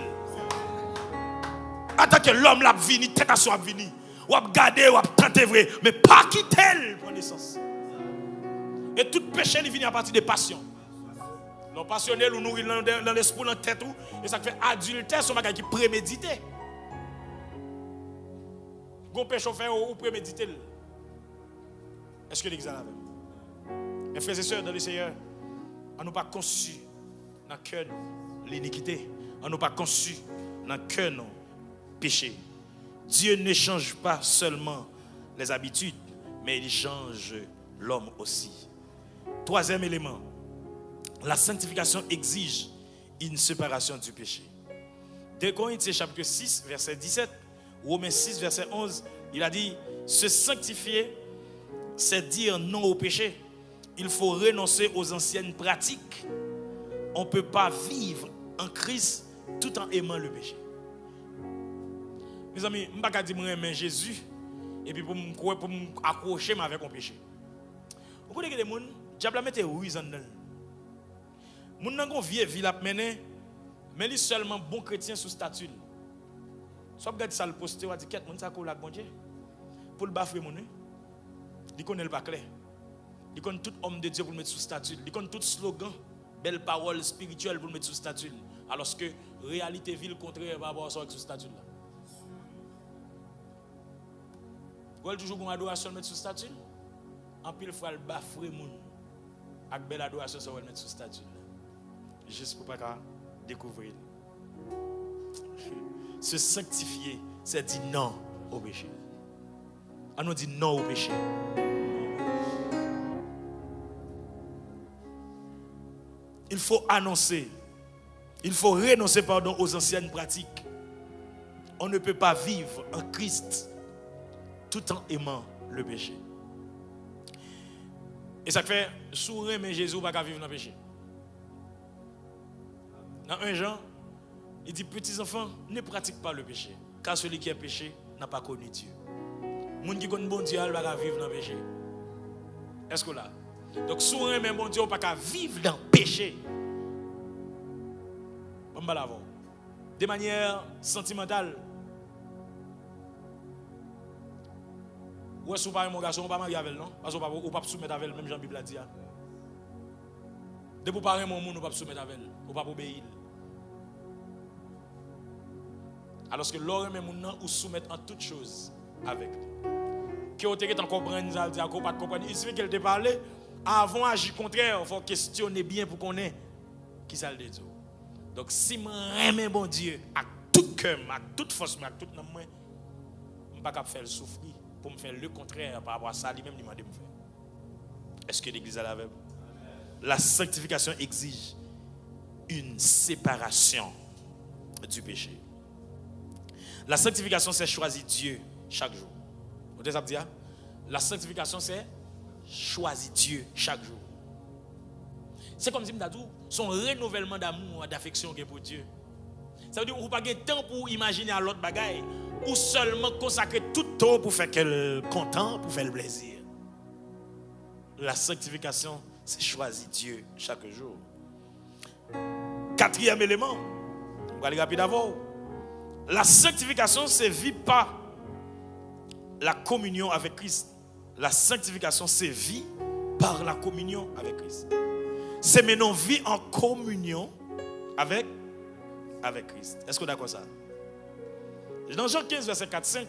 Attends que l'homme l'a vini, tête à soi vini. Ou a gardé, ou a tenté vrai, mais pas quitter pour naissance. Et tout péché il vient à partir des passions. Le passionnel ou nourrit dans l'esprit, dans la tête, et ça fait adultère, c'est un bagage qui prémédité. Gon péché fait ou prémédité. Est-ce que l'église a avec? Mes frères et sœurs dans le Seigneur, on n'a pas conçu dans le cœur l'iniquité. On n'a pas conçu dans le cœur le péché. Dieu ne change pas seulement les habitudes, mais il change l'homme aussi. Troisième élément, la sanctification exige une séparation du péché. 2 Corinthiens chapitre 6, verset 17, Romains 6, verset 11, il a dit, se sanctifier, c'est dire non au péché. Il faut renoncer aux anciennes pratiques. On ne peut pas vivre en Christ tout en aimant le péché. Mes amis, je ne peux pas dire que j'aime Jésus et puis pour m'accrocher avec mon péché. Vous connaissez que les gens, diable a mis des ruses en dedans. Les gens qui ont vie vie la mener, mais ils sont seulement bons chrétiens sous statut. Soit vous regardez ça le poster, vous dites qu'est-ce que ça colle bon Dieu pour le bafouer mon. Il connaît le pas clair. Il connaît tout homme de Dieu pour le mettre sous statut. Il connaît tout slogan, belle parole spirituelle pour le mettre sous statut. Alors que réalité ville contraire par rapport à ça sous statut là. Vous avez toujours une adoration mettre sous statut. En pile fois le bafouer mon. Avec belle adoration ça va mettre sous statut. Juste pour pas découvrir. Se sanctifier, c'est dire non au péché. On nous dit non au péché. Il faut annoncer, il faut renoncer aux anciennes pratiques. On ne peut pas vivre en Christ tout en aimant le péché. Et ça fait, sourire, mais Jésus ne va pas vivre dans le péché. Dans 1 Jean, il dit, petits enfants, ne pratiquez pas le péché, car celui qui est péché n'a pas connu Dieu. Les gens qui connaissent bon Dieu, ne va pas vivre dans le péché. Est-ce que là? Donc, souvent, même bon Dieu, ne va pas vivre dans le péché. De manière sentimentale. Ou est-ce que vous parlez mon garçon, on ne va pas marier avec elle, non? Parce qu'on ne va pas soumettre avec elle, même Jean-Bible a dit. De vous parler mon monde, on ne va pas soumettre avec elle, on ne va pas obéir. Alors que l'homme et mon ou soumettre en toutes choses avec lui. Que vous avez compris, ça veut dire qu'on pas comprendre. Il suffit qu'elle te parle. Avant d'agir contraire, il faut questionner bien pour qu'on ait qui ça le dit. Donc si je aime bon Dieu à tout cœur, à toute force, à toute nom, je ne peux pas faire souffrir pour me faire le contraire par rapport à ça, lui-même, il m'a dit de faire. Est-ce que l'Église a la même? La sanctification exige une séparation du péché. La sanctification, c'est choisir Dieu chaque jour. Vous avez dit, la sanctification, c'est choisir Dieu chaque jour. C'est comme si son renouvellement d'amour, d'affection pour Dieu. Ça veut dire que vous n'avez pas de temps pour imaginer à l'autre bagaille, ou seulement consacrer tout le temps pour faire qu'elle content, pour faire le plaisir. La sanctification, c'est choisir Dieu chaque jour. Quatrième élément, on va aller rapide d'abord. La sanctification, c'est vie par la communion avec Christ. La sanctification, c'est vie par la communion avec Christ. C'est maintenant vie en communion avec Christ. Est-ce que vous êtes d'accord ça? Dans Jean 15, verset 4-5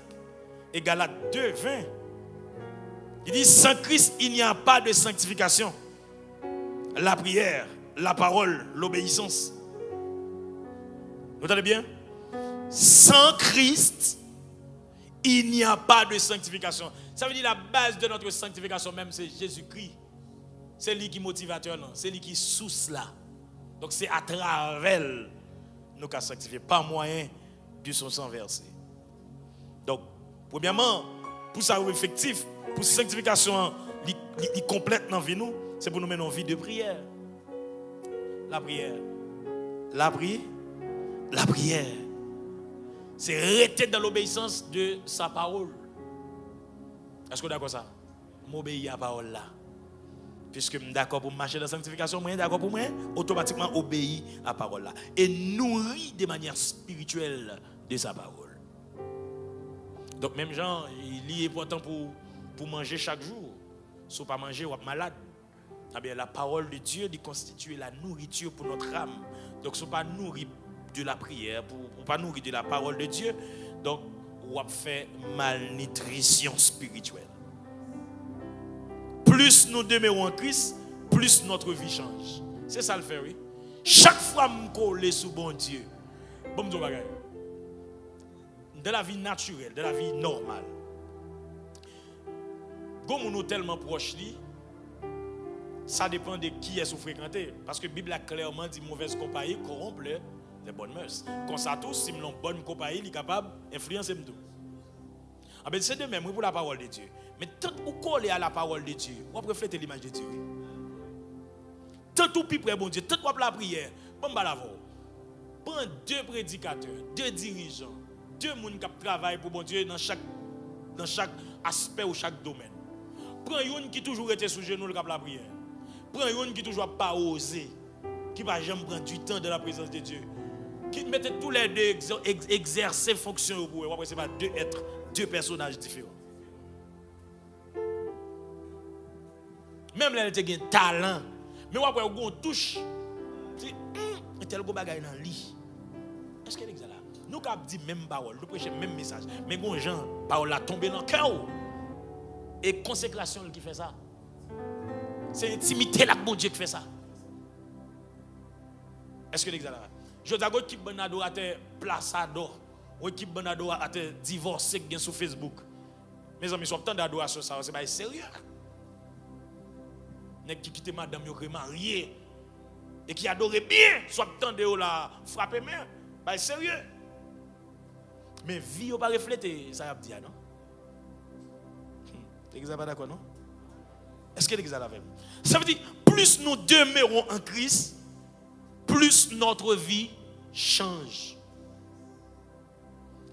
et Galates 2, 20, il dit, sans Christ, il n'y a pas de sanctification. La prière, la parole, l'obéissance. Vous entendez bien? Sans Christ, il n'y a pas de sanctification. Ça veut dire la base de notre sanctification même, c'est Jésus-Christ. C'est lui qui est motivateur, c'est lui qui est source là. Donc c'est à travers nous qu'à sanctifier, pas moyen de son sang versé. Donc Premièrement, pour ça effectif, pour sanctification complète dans la vie nous, c'est pour nous mener une vie de prière. La prière. La prière. C'est rester dans l'obéissance de sa parole. Est-ce que vous êtes d'accord ça? M'obéir à la parole là. Puisque je suis d'accord pour marcher dans la sanctification, je suis d'accord pour moi, automatiquement obéir à la parole là. Et nourrir de manière spirituelle de sa parole. Donc même gens, il est important pour manger chaque jour. Si vous ne pas manger, vous êtes malade. Eh bien, la parole de Dieu constitue la nourriture pour notre âme. Donc si vous ne pas nourrir de la prière, pour ne pas nourrir de la parole de Dieu, donc vous fait malnutrition spirituelle. Plus nous demeurons en Christ, plus notre vie change. C'est ça le fait, oui. Chaque fois que je colle sous bon Dieu, bon Dieu, dans la vie naturelle, dans la vie normale, comme nous sommes tellement proches, ça dépend de qui est-ce que vous fréquentez. Parce que la Bible a clairement dit mauvaise compagnie corrompt les bonnes mœurs. Comme ça, tous, si nous avons bonne compagnie, il est capable d'influencer tout. Ah ben, c'est de même pour la parole de Dieu. Mais tant que vous collez à la parole de Dieu, vous reflétez l'image de Dieu. Tant que vous prêtez bon Dieu, tant que vous la prière, bon bah l'avant. Prends 2 prédicateurs, 2 dirigeants, 2 personnes qui travaillent pour bon Dieu dans chaque aspect ou chaque domaine. Prends une qui toujours était sous genou le cap la prière. Prends une qui toujours pas osé, qui va jamais prendre du temps de la présence de Dieu. Qui mettait tous les deux exercer fonction pour eux. C'est pas 2 êtres, 2 personnages différents. Même là, elle a un talent. Mais après, on touche. C'est tel go bagay dans lit. Est-ce qu'elle est là? Nous avons dit même parole, nous prêchons même message. Mais les gens, parole a tombé dans le cœur. Et consécration qui fait ça. C'est intimité là que bon Dieu qui fait ça. Est-ce que l'ex là? Je dis à qui bon adorateur place adore, ou qui bon adorateur divorcé qui sur Facebook. Mes amis, sont tant d'adoration ça, c'est pas sérieux. Nèg qui quitte madame yo marié et qui adorait bien, soit tant de la frapper main, pas sérieux. Mais vie yo pas refléter ça y a dit non. L'ex pas d'accord non? Est-ce que l'ex là même? Ça veut dire plus nous demeurons en Christ, plus notre vie change.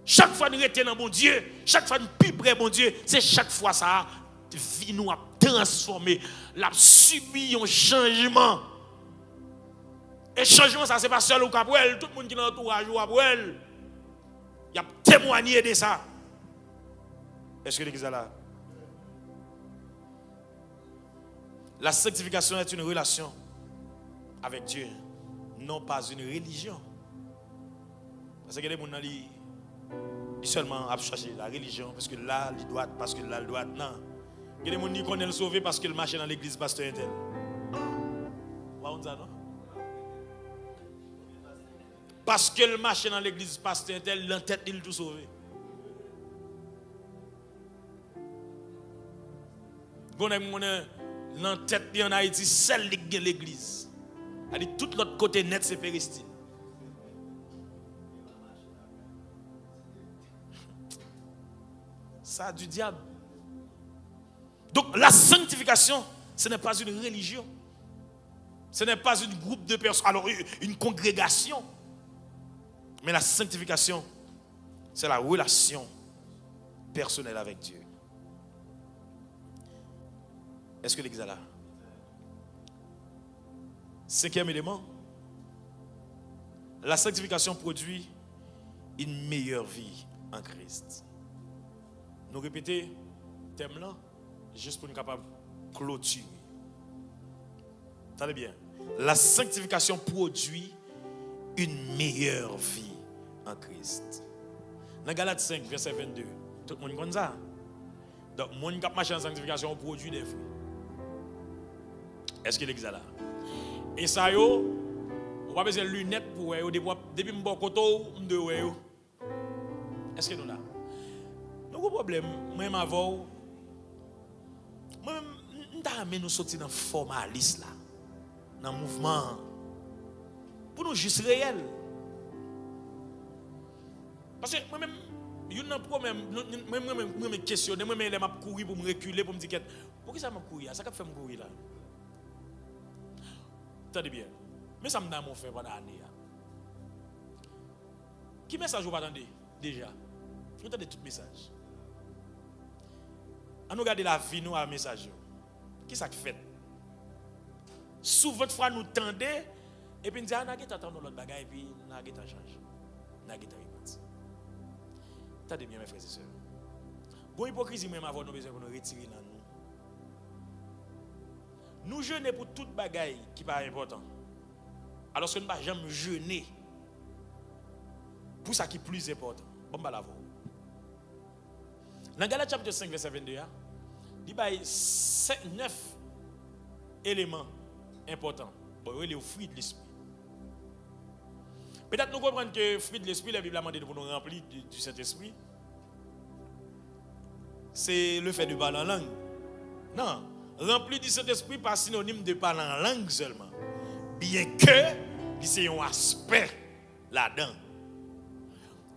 Chaque fois nous retenons bon Dieu, chaque fois nous plus près bon Dieu, c'est chaque fois ça vie nous a transformé, l'a subi un changement. Et changement ça c'est pas seul au Cabrel, tout le monde qui est dans l'entourage au Cabrel. Il a témoigné de ça. Est-ce que l'église est là? La sanctification est une relation avec Dieu, non pas une religion. Parce que les gens ils seulement chercher la religion parce que là il doit, parce que là il doit. Non. Il y a des gens qui connaissent le sauver parce qu'il marche dans l'église pasteur intel. Parce qu'il marche dans l'église pasteur intel, l'entête il tout sauvé. L'entête en Haïti, celle qui est l'église. Elle dit tout l'autre côté net c'est Péristine. Ça du diable. Donc la sanctification, ce n'est pas une religion. Ce n'est pas un groupe de personnes, alors une congrégation. Mais la sanctification, c'est la relation personnelle avec Dieu. Est-ce que l'église est là? 5e élément, la sanctification produit une meilleure vie en Christ. Nous répétons le thème là, juste pour nous capables de clôturer. Attendez bien. La sanctification produit une meilleure vie en Christ. Dans Galates 5, verset 22, tout le monde connaît ça. Donc, le monde qui marche en sanctification produit des fruits. Est-ce que l'église est là? Et ça, on va besoin de lunettes pour voir. Depuis que je suis koto, je suis. Est-ce que nous là? Nous avons un problème. Même avant, nous sortir dans le formalisme, dans le mouvement, pour nous juste réel. Parce que moi-même, Il y a un problème, je me questionne, je me courir pour me reculer, pour me dire pourquoi ça m'a courir? Ça fait me courir là. Attendez bien. Mais ça me donne mon fait pendant l'année. Qui message vous attendez déjà? Vous attendez tout message. On nous regarde la vie, nous, à message. Qui ça fait? Souvent, fois nous tendez, et puis nous disons, nous attendons l'autre bagaille, et puis nous avons changé. Nous avons reparti. Attendez bien, mes frères et sœurs. Bon hypocrisie, même avant nous besoin pour nous retirer dans nous. Nous jeûnons pour toute bagaille qui n'est pas important. Alors que nous ne pouvons jamais jeûner pour ça qui est plus important. Bon, bah la voix. Dans Galates chapitre 5, verset 22, il y a 9 éléments importants. Bon, il y a le fruit de l'esprit. Peut-être nous comprenons que le fruit de l'esprit, la Bible a demandé pour nous remplir du Saint-Esprit. C'est le fait de parler en langue. Non, remplir du Saint-Esprit pas synonyme de parler en langue seulement. Bien que c'est un aspect là-dedans.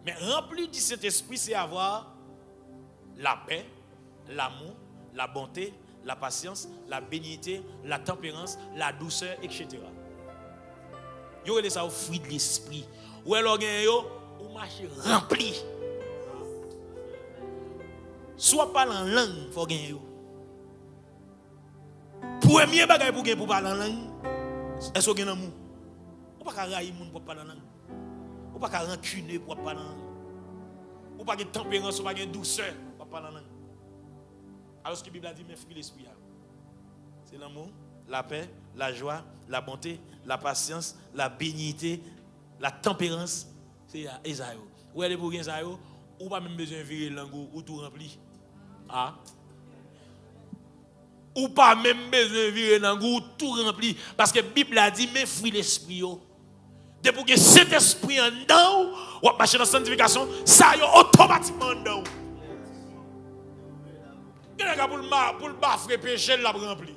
Mais remplir du Saint-Esprit, c'est avoir la paix, l'amour, la bonté, la patience, la bénignité, la tempérance, la douceur, etc. Vous avez ça au fruit de l'esprit. Ou alors vous marchez rempli. Soit parler en langue, il faut gagner. Premier bagage pour parler en langue, est-ce que vous avez un amour? Vous ne pouvez pas railler les gens pour parler en langue. Vous ne pouvez pas rancunner pour parler en langue. Vous ne pouvez pas de tempérance, vous ne pouvez pas de douceur pour parler en langue. Alors ce que la Bible a dit, mes fruits de l'esprit, c'est l'amour, la paix, la joie, la bonté, la patience, la bénignité, la tempérance. C'est Esaïe. Où est-ce pour Esaïe? Ou pas même besoin de virer langue ou tout rempli. Ah. Ou pas même besoin de virer langue ou tout rempli. Parce que la Bible a dit, mes fruits de l'esprit. Depuis que cet esprit en dedans, ou à marcher dans la sanctification, ça y est automatiquement en dedans. Pour le bafrer péché, il l'a rempli.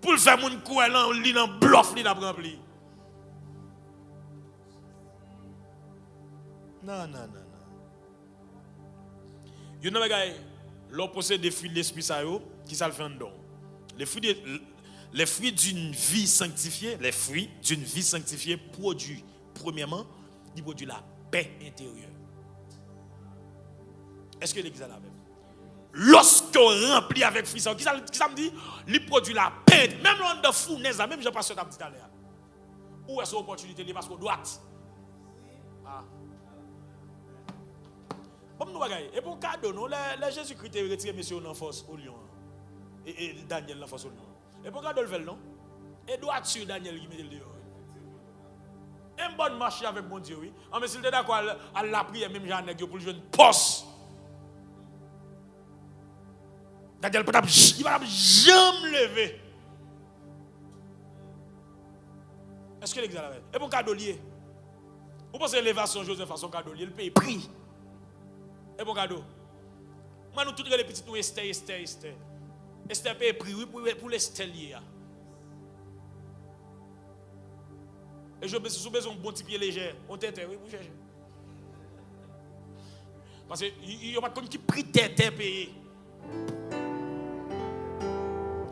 Pour le faire mon coup, il l'a bluff, il l'a rempli. Non. Il y a un bagage, l'on possède des fruits de l'esprit, qui ça le fait en dedans. Les fruits d'une vie sanctifiée, produisent, premièrement, ils produisent la paix intérieure. Est-ce que l'église a la même? Lorsqu'on remplit avec fruits, qui ça me dit? Il produit la paix. Même l'on de fournaise, même je passe sur ta petite allée. Où est-ce l'opportunité? Parce qu'on doit. Ah. Bon, nous bagaille. Et pour cadeau, nous, les Jésus-Christ a retiré monsieur en force au lion. Et Daniel en force au lion. Et pour cadeau le fait, non? Et doit sur Daniel qui met le dehors. Un bon marché avec mon Dieu, oui. Mais s'il est d'accord à la prière, même Jean pour le jeune poste. Daniel il va jamais lever. Est-ce que l'église a la même? Et pour cadeau lié? Vous pensez que l'élévation Joseph a son cadeau lié? Le pays pris. Et pour cadeau? Moi, nous tous les petits, nous Esther. Esther paye prix, oui, pour l'Esther lié. Et je suis besoin d'un bon petit pied léger. On t'aide, oui, pour chercher. Parce qu'il n'y a pas de qui prie tête payé.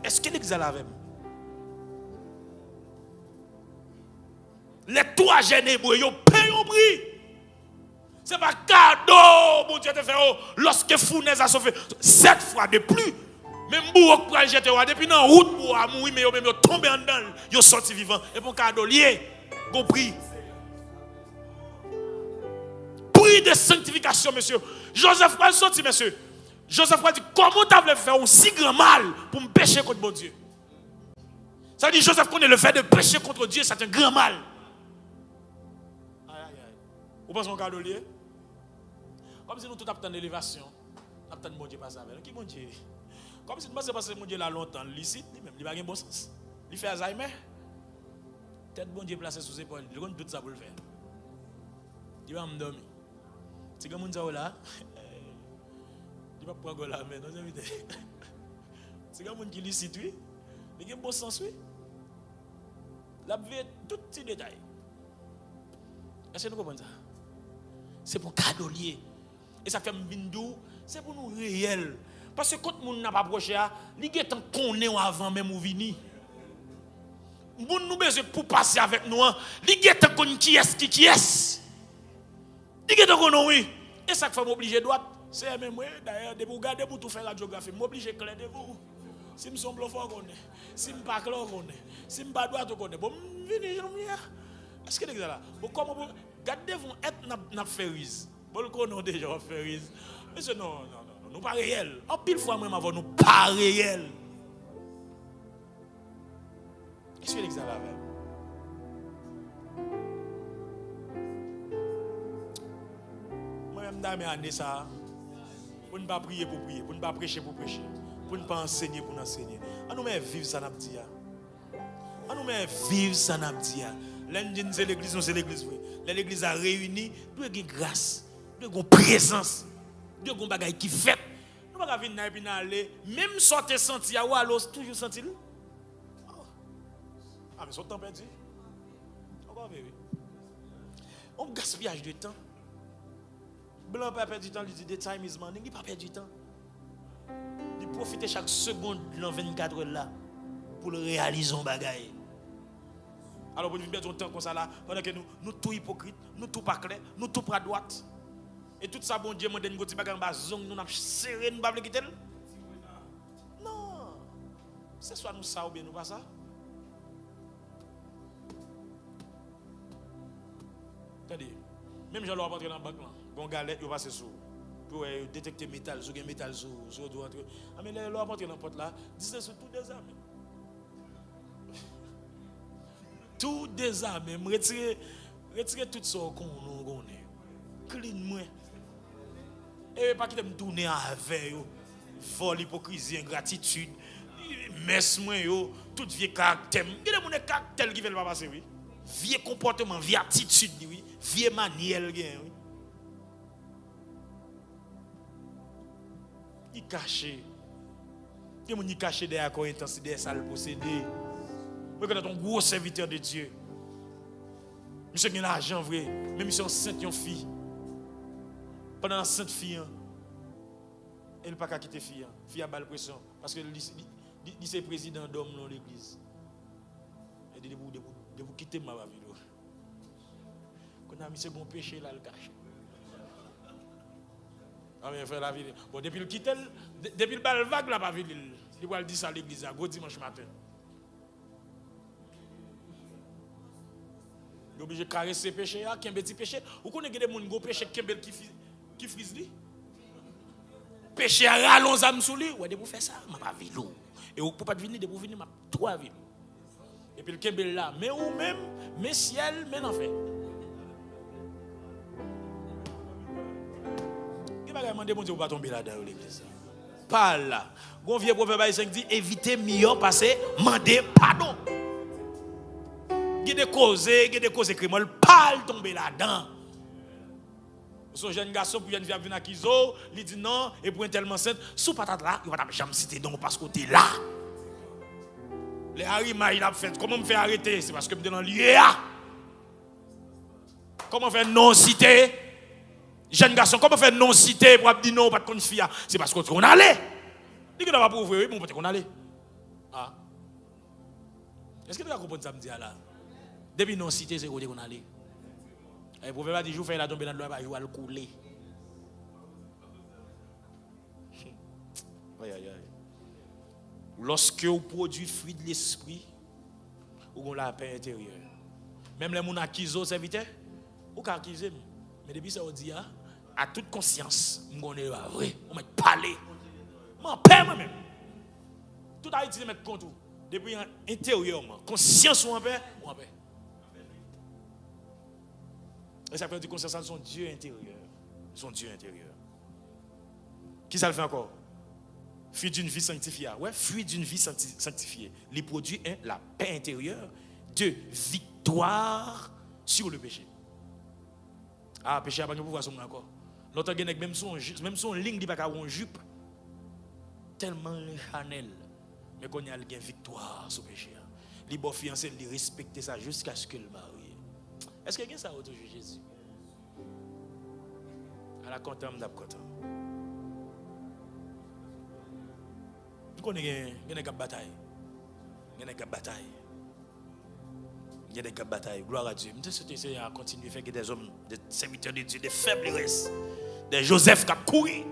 Est-ce que l'église a la même? Les trois jeunes hébreux, ils payent un prix. Ce n'est pas cadeau, mon Dieu te fait. Lorsque fournaise a sauvé 7 fois de plus. Même bourreau pour jeter depuis dans la route pour mourir, mais ils tombent en dedans, ils sont sortis vivants. Et pour cadeau lié, compris. Prix de sanctification, monsieur. Joseph va sortir, monsieur. Joseph va dire, comment tu as fait un si grand mal pour me pécher contre mon Dieu? Ça veut dire, Joseph connaît le fait de pécher contre Dieu, c'est un grand mal. Aïe. Vous pensez qu'on cadeau lié? Comme si nous tout avons une élévation. Nous avons mon Dieu pas ça. Qui mon Dieu? Comme si nous pensons que mon Dieu là longtemps, licite, lui-même, il n'a pas de bon sens. Il fait Alzheimer. Peut-être bon Dieu placé sous ses épaules. Il a tout ça pour le faire. Il va me dormir. Si vous avez là, il va prendre la main. Si vous avez qui licite, oui. Il a un bon sens, oui. La vie est tout petit détail. Est-ce que nous comprenons ça? C'est pour cadeau lié. Et ça fait m'bindou, c'est pour nous réel. Parce que quand moun n'a pas approché, li gen tant connaît avant même ou vini. Moun nous besoin pour passer avec nous, li gen tant connaît qui est. Li gen tant connaît oui. Et ça fait m'obliger droite. C'est même moi d'ailleurs de vous garder pour tout faire la géographie, m'obliger clair de vous. Si me semble fort connaît, si me pas clair connaît, si me pas droite connaît. Bon venez jambière. Est-ce que là? Bon comment gardez vous être n'a ferise. Bon connaît déjà ferise. Mais non. Nous pas réel. En pile fois même avant nous pas réel. Qu'est-ce que l'examen avec? Moi-même dans mes ça, pour ne pas prier pour prier, pour ne pas prêcher pour prêcher, pour ne pas enseigner pour enseigner. On nous met vivre ça n'a pas dit. On nous met vivre ça n'a pas dit. L'endine c'est l'église, c'est l'église. L'église a réuni, doit avoir grâce, doit avoir présence. Dieu gon bagay qui fait. Nous pas venir na puis aller même sortir senti à ou toujours senti. Ah mais son temps perdu. Encore bébé. On gaspillage de temps. Blanc pas perdu du temps, il dit the time is money, il pas perdu du temps. Il profite chaque seconde dans 24 heures là pour le réaliser un bagay. Alors pour nous perdre temps comme ça là pendant que nous tout hypocrite, nous tout pas clair, nous tout pas droite. Et tout ça, bon Dieu, m'a donné un petit bagage en bas, nous n'avons serré, nous ne pouvons pas quitter. Non. C'est soit nous ça ou bien nous pas ça. Attendez, même j'allais rentrer dans la banque là, bon galette, il passe sous. Pour détecter métal, sur métal, sur doit entrer. Ah mais là, il rentrer dans la porte là, disent sur tout désarmé. Tout désarmé, retirer tout ça qu'on est. Clean moi. Et pas qu'il me tourner avec yo, vol, hypocrisie, ingratitude, messe moi yo, tout vieux caractère. Il y a des caractères qui veulent pas passer oui. Vieux comportement, vieux attitude oui, vieux manière oui. Il caché. Il y a des caché derrière quoi intensité derrière ça le posséder. Moi quand un gros serviteur de Dieu. Monsieur qui a l'argent vrai, même si c'est enceinte une fille. Pendant la sainte fille, elle n'a pas quitter fille. Fille a balle pression. Parce que c'est le président d'homme dans l'église. Elle dit de vous quitter ma vie. Quand on a mis ce bon péché là, le cache. Ah mais frère la vie. Bon, depuis le quitter, depuis le bal vague là, pas vu. Il va le dire ça à l'église, à gros dimanche matin. Il est obligé de caresser péché, qui est un petit péché. Vous connaissez des gens qui ont péché qui frise lui. Péché à rallons âme sous lui. Ouais, de vous faire ça, je pas vélo. Et vous ne pouvez pas venir, de vous venir, je trois villes. Et puis le Kembel là, mais ou même, mais ciel, mais l'enfer. Qui va demander mon Dieu pour ne pas tomber là dans l'église? Pas là. Gon vieux proverbe 5 dit évitez mieux passer, mandez pardon. Il y a des causes criminelles, pas tomber là-dedans. Son jeune garçon pour une fille venir à Kizo, il dit non et pour un tellement enceinte, sous patate là, il va jamais citer donc parce que tu es là. Les Harima il a fait comment me faire arrêter, c'est parce que me dans lieu là. Comment faire non citer? Jeune garçon, comment faire non citer pour dire non pas de fille, c'est parce qu'on allait. Il que n'a pas prouvé, bon peut-être qu'on allait. Ah. Est-ce que tu as compris ça me dit là? Depuis non cité c'est qu'on allait. Le prophète dit, je fais la tomber dans l'eau, je vais le couler. Lorsque vous produisez fruit de l'esprit, vous avez la paix intérieure. Même les gens qui sont serviteurs, vous pouvez acquiser. Mais depuis ça, on dit, à toute conscience, vous avez vrai, vous m'avez parlé. Je paix moi-même. Tout a été mettre compte. Depuis intérieurement, conscience ou en paix, ou en paix. Et ça fait du conscience de son Dieu intérieur. Son Dieu intérieur. Qui ça le fait encore? Fruit d'une vie sanctifiée. Ouais, fruit d'une vie sanctifiée. Les produits, la paix intérieure de victoire sur le péché. Ah, péché n'a pas de pouvoir sur moi encore. L'autre gars, même son ligne, il n'y a pas de jupe. Tellement Chanel. Mais qu'on a une victoire sur le péché. Les beaux fiancés, ils respectent ça jusqu'à ce que le mari. Est-ce que quelqu'un ça autour de Jésus? la content, je suis content. Nous connaissons des batailles. Il y a des batailles. Il y a des batailles. Gloire à Dieu. Je suis à continuer à faire des hommes, des serviteurs de Dieu, des faiblesses, des Joseph qui ont couru.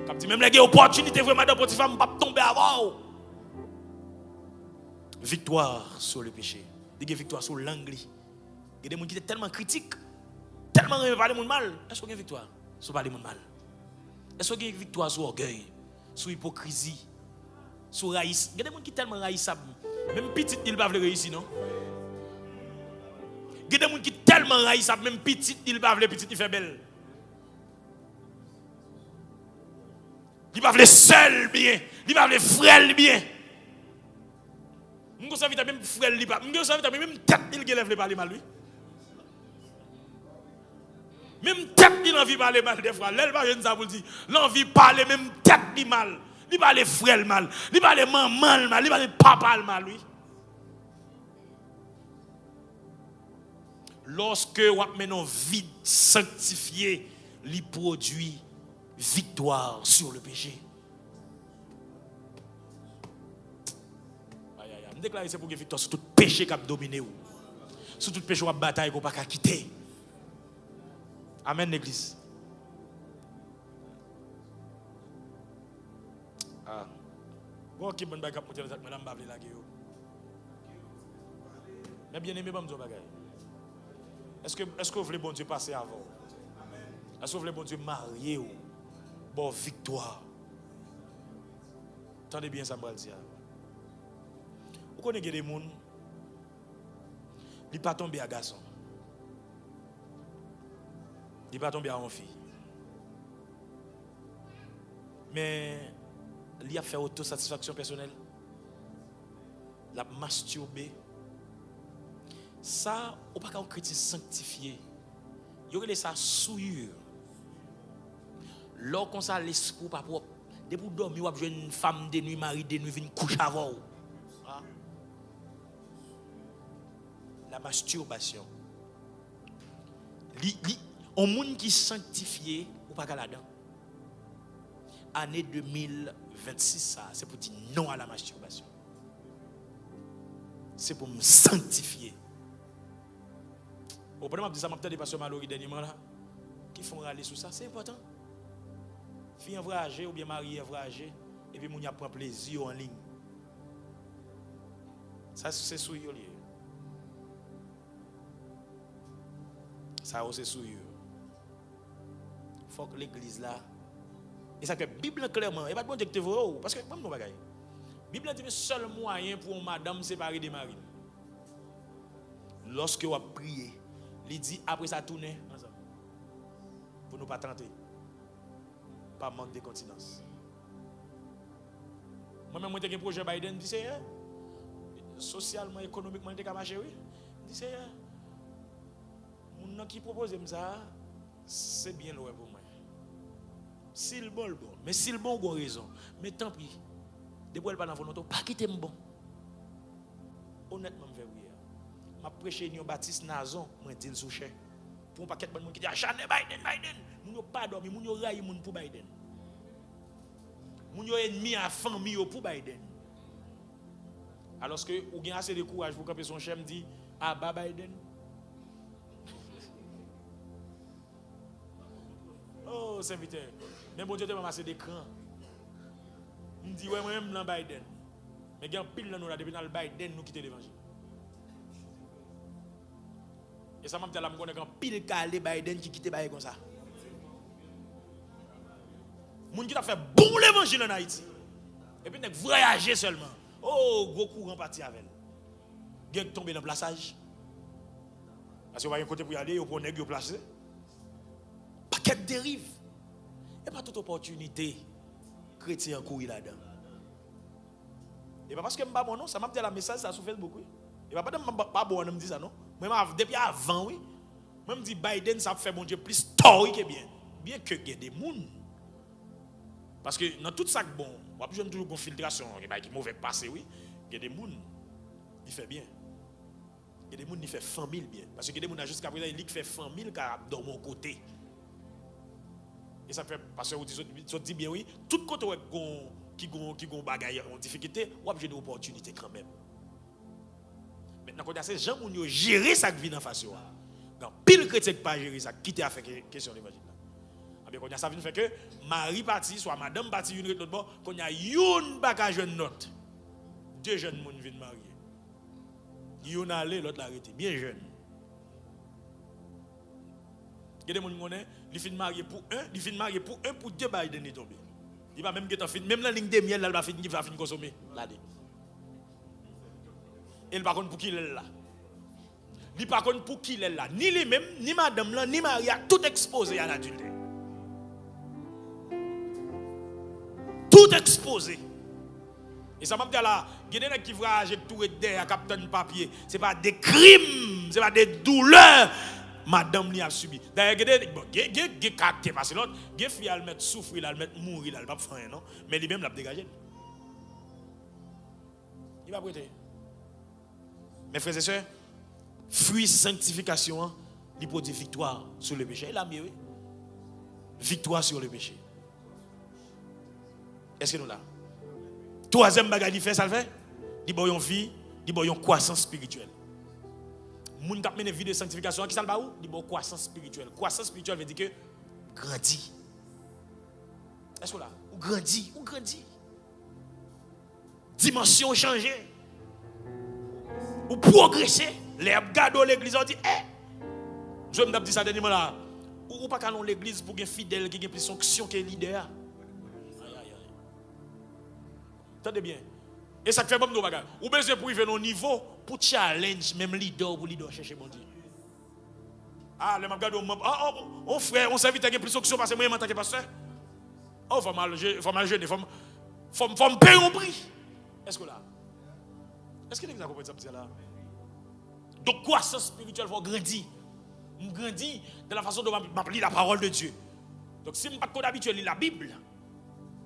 Comme dit, même les opportunités vraiment de Potiphar, je ne vais pas tomber avant. Victoire sur le péché. Il y a victoire sur l'angle. Il y a des gens qui sont tellement critiques, tellement parler de mal. Est-ce qu'il y a victoire sur parler de mal? Est-ce qu'il y a victoire sur l'orgueil, sur l'hypocrisie, sur raïs? Il y a des gens qui sont tellement raïssables. Même petit, ils ne peuvent pas réussir, non? Il y a des gens qui sont tellement raïssables, même petit, ils ne peuvent pas petit, il fait belle. Ils ne peuvent pas seul bien, ils ne peuvent pas frère bien. Nous savons même frère li pas. Nous savons même tête il gelève parler mal lui. Même tête il envie parler mal des fois. L'elle pas jeune ça pour dire, l'envie parler même tête li mal. Il parle frère mal, il parle maman mal, il parle papa mal lui. Lorsque on met nos vies sanctifiées, il produit victoire sur le péché. Je déclare c'est pour que victoire sur tout péché qui a dominé ou. Sur tout péché qui a bataille qu'on ne peut pas quitter. Amen l'église. Ah. Bon qui bon bagay pour dire madame Bavle la gueule. Mais bien aimé bon bagay. Est-ce que vous voulez bon Dieu passer avant? Est-ce que vous voulez bon Dieu marier ou bon victoire? Attendez bien ça me dire. Vous connaissez des gens, ils ne sont pas tombés à garçon. Ils ne sont pas tombés à une fille. Mais il a fait autosatisfaction personnelle. Il a masturbé. Ça, on ne peut pas un chrétien sanctifié. Il y aurait ça souillure. Lorsqu'on ça l'esprit pas propre. Depuis dormir, on a une femme de nuit, mari de nuit, vient coucher avant. La masturbation. On monde qui sanctifié ou pas là-dedans. Année 2026 ça, c'est pour dire non à la masturbation. C'est pour me sanctifier. Au premier, je dis ça, je pasteur Mallory dernièrement là, qui font râler sur ça, c'est important. Fille envragée ou bien mariée envragée, et puis moun y a prend plaisir en ligne. Ça c'est souillé. Ça c'est souillé. Il faut que l'église là. Et ça que la Bible clairement, et pas de bon Dieu que tu vois, parce que même nous bagaille. La Bible dit que le seul moyen pour une madame séparer des maris. Lorsque vous priez, il dit après ça tourner ensemble. Pour ne pas tenter. Pas manque de continence. Moi-même, j'ai un projet Biden, dit c'est socialement, économiquement, il a marché, oui. Dit c'est mon qui propose ça, c'est bien loin pour moi. Si le bon, bon. Mais si le bon, bon raison. Mais tant pis. Depuis elle pas dans volonté, pas quitter mon bon. Honnêtement, je vais prier. Je prêche Union Baptiste Nazon, je dis le sous-cher. Pour un paquet de gens qui disent acharné Biden. Nous n'avons pas dormi, nous n'avons pas raillé pour Biden. Nous n'avons ennemi à famille pour Biden. Alors que vous avez assez de courage pour camper son chef, me dit ah, bah Biden. Oh, serviteur. Mais bon Dieu, tu m'as massé des crans. Je me dis, ouais, moi-même, dans Biden. Mais il y a un pile dans nous, là, depuis dans le Biden, nous quittons l'évangile. Et ça m'a dit, là, je connais un pile calé Biden qui quitte Biden comme ça. Moun qui a fait bon l'évangile en Haïti. Et puis, il voyager seulement. Oh, gros courant parti avec elle. Il y a tombé dans le plaçage. Parce que vous voyez un côté pour y aller, vous prenez vous placer. Paquet de dérive. Et pas toute opportunité chrétien courir là-dedans. Et pas parce que je ne sais pas bon, non, ça m'a dit la message ça sur Facebook. Oui. Et pas parce que je ne sais pas bon, me dit ça, non. Même depuis avant, oui. Même me dit Biden, ça fait mon Dieu plus story que bien. Bien que il y ait des gens. Parce que dans tout ça, bon, on a toujours une filtration, il y a des mauvais passé, oui. Il y a des gens qui font bien. Il y a des gens qui font famille bien. Parce que il y a des gens jusqu'à présent qui font famille car dans mon côté. Et ça fait, parce que vous dites bien oui, tout côté qui gon bagaille en difficulté, ou avez une opportunité quand même. Maintenant, quand c'est gens qui gérer ça qui vient en face. Donc, pile chrétien qui pas gérer ça, quitter à faire question d'évangile. Bien, quand ça vient faire que Marie parti, soit madame parti, une l'autre bord, quand il y a une bagage jeune note, deux jeunes monde viennent marier. Yon allé, l'autre l'arrêté, bien jeune. Il y a des gens qui connaissent, ils finissent marier pour un, ils finissent marier pour un, pour deux Biden est tombé. Il va même que même la ligne de miel, là, il va finir consommer. Là, et il par contre pour qui il est là. Il par contre pour qui il est là. Ni lui-même, ni madame là, ni Maria, tout exposé à l'adultère. Tout exposé. Et ça m'a dit là, il y a des gens qui voyagent tout derrière, capitaine de papier. Ce n'est pas des crimes, ce n'est pas des douleurs. Madame n'y a subi. D'ailleurs, il y a des caractères parce que l'autre, il y a des filles à le mettre souffrir, à le mettre mourir, à le pas faire non. Mais lui-même l'a dégagé. Il va prêter. Mes frères et sœurs, fruit sanctification, il produit victoire sur le péché. Il a mieux. Victoire sur le péché. Est-ce que nous là? Troisième bagage, il fait ça le fait. Il y a une vie, il y a une croissance spirituelle. Moun kap mène vie de sanctification, qui ça le ba ou? Il y a une croissance spirituelle. Croissance spirituelle veut dire que grandit. Est-ce que là? Ou grandit, ou grandit. Dimension changée. Ou progresser. Les gado l'église ont dit, je me dis ça dernièrement là. Ou pas qu'à l'église pour un fidèle qui a plus fonction que leader. Attendez bien. Et ça fait bon nous bagages. Ou besoin pour arriver au niveau pour challenge même leader pour leader chercher bon Dieu. Ah, le magado on frère, on serviteur qui a plus fonction parce que moi en tant que pasteur. Oh, faut mal jeûner, faut me payer un prix. Est-ce que là? Est-ce que l'église a compris ça là? Donc croissance spirituelle faut grandir. On grandit de la façon dont je lis la parole de Dieu. Donc si je ne suis pas habitué à lire la Bible,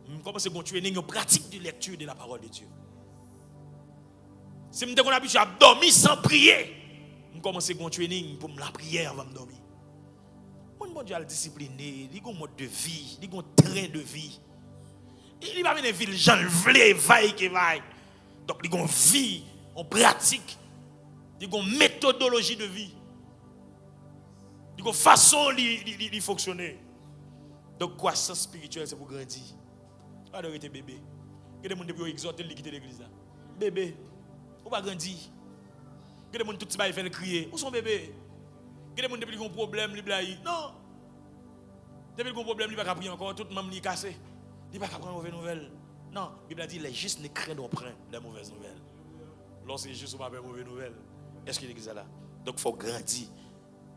je commence à continuer une pratique de lecture de la parole de Dieu. Si je suis habitué à dormir sans prier, je commence à continuer pour la prière avant de dormir. Mon Dieu a discipliné, il a un mode de vie, il a un train de vie. Il va mener une ville, j'en veux, vaille qui vaille. Donc il a une vie, une pratique, il a une méthodologie de vie. Il y a une façon de fonctionner. Donc, croissance spirituelle, c'est pour grandir. Alors, il était bébé. Il y a des gens qui ont exhorté de quitter l'église. Bébé, on va grandir. Il y a des gens qui ont fait crier. Où sont bébés? Il y a des gens qui ont un problème. Non. Depuis qu'il y a un problème, il ne va pas prier encore. Tout le monde est cassé. Il ne va pas prendre de mauvaises nouvelles. Non. La Bible a dit les justes ne craignent pas les mauvaises nouvelles. Lorsque les justes ne sont pas de mauvaises nouvelles, est-ce qu'il est là? Donc, il faut grandir.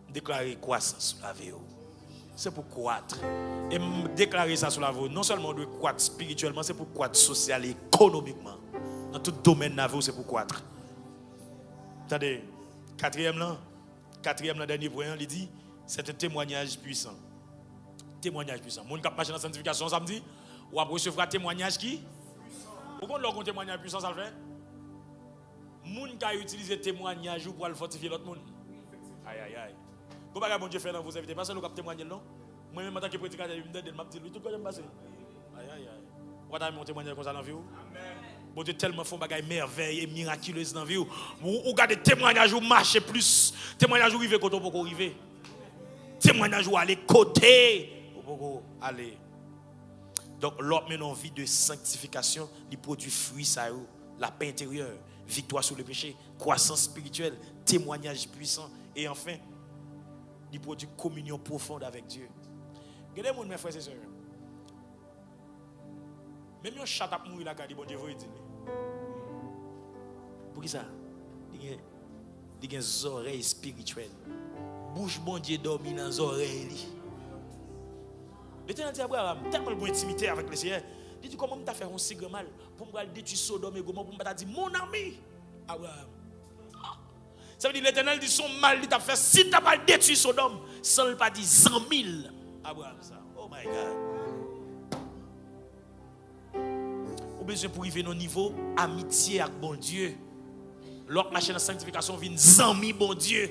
Déclarer croissance sur la vie. C'est pour croître. Et déclarer ça sur la vie, non seulement de croître spirituellement, c'est pour croître social et économiquement. Dans tout domaine de la vie, c'est pour croître. Attendez, quatrième, dernier point, il dit, c'est un témoignage puissant. Témoignage puissant. Mon cap marché dans la sanctification samedi, ou après recevoir un témoignage qui? Pourquoi on a un témoignage puissant, ça le fait? Moun qui a utilisé témoignage pour le fortifier l'autre monde. Aïe, aïe, aïe. Vous ne pouvez pas faire dans vos invités. Parce que nous avons témoigné, non? Moi-même, en tant que prédicateur, je me dis, tout le monde passe. Aïe, aïe, aïe. Vous avez mon témoignage comme ça dans la vie? Bon Dieu, tellement font des merveilles et miraculeuses dans la vie. Vous regardez témoignage où marcher plus. Témoignage où arriver quand on peut arriver. Témoignage où aller côté. Pour aller. Donc, l'autre mène en vie de sanctification, il produit fruit, ça, la paix intérieure, victoire sur le péché, croissance spirituelle, témoignage puissant. Et enfin, il produit communion profonde avec Dieu. Regardez-moi, mes frères et sœurs. Même si on chat à mourir, il bon Dieu vous dit. Pour qui ça? Il y a des oreilles spirituelles. Bouche bon Dieu dormi dans les oreilles. L'Éternel dit à Abraham, tellement de intimité avec le Seigneur. Il dit comment tu as fait un si grand mal pour me détruire Sodome et Gomorrhe, pour me dire mon ami Abraham. Ça veut dire l'Éternel dit son mal, il t'a fait si tu n'as pas détruit Sodome, sans le pas dire 100 000 Abraham. Ça. Oh my God. Au besoin pour arriver à nos niveaux, amitié avec bon Dieu. L'autre machine de sanctification vient 100 000 bon Dieu.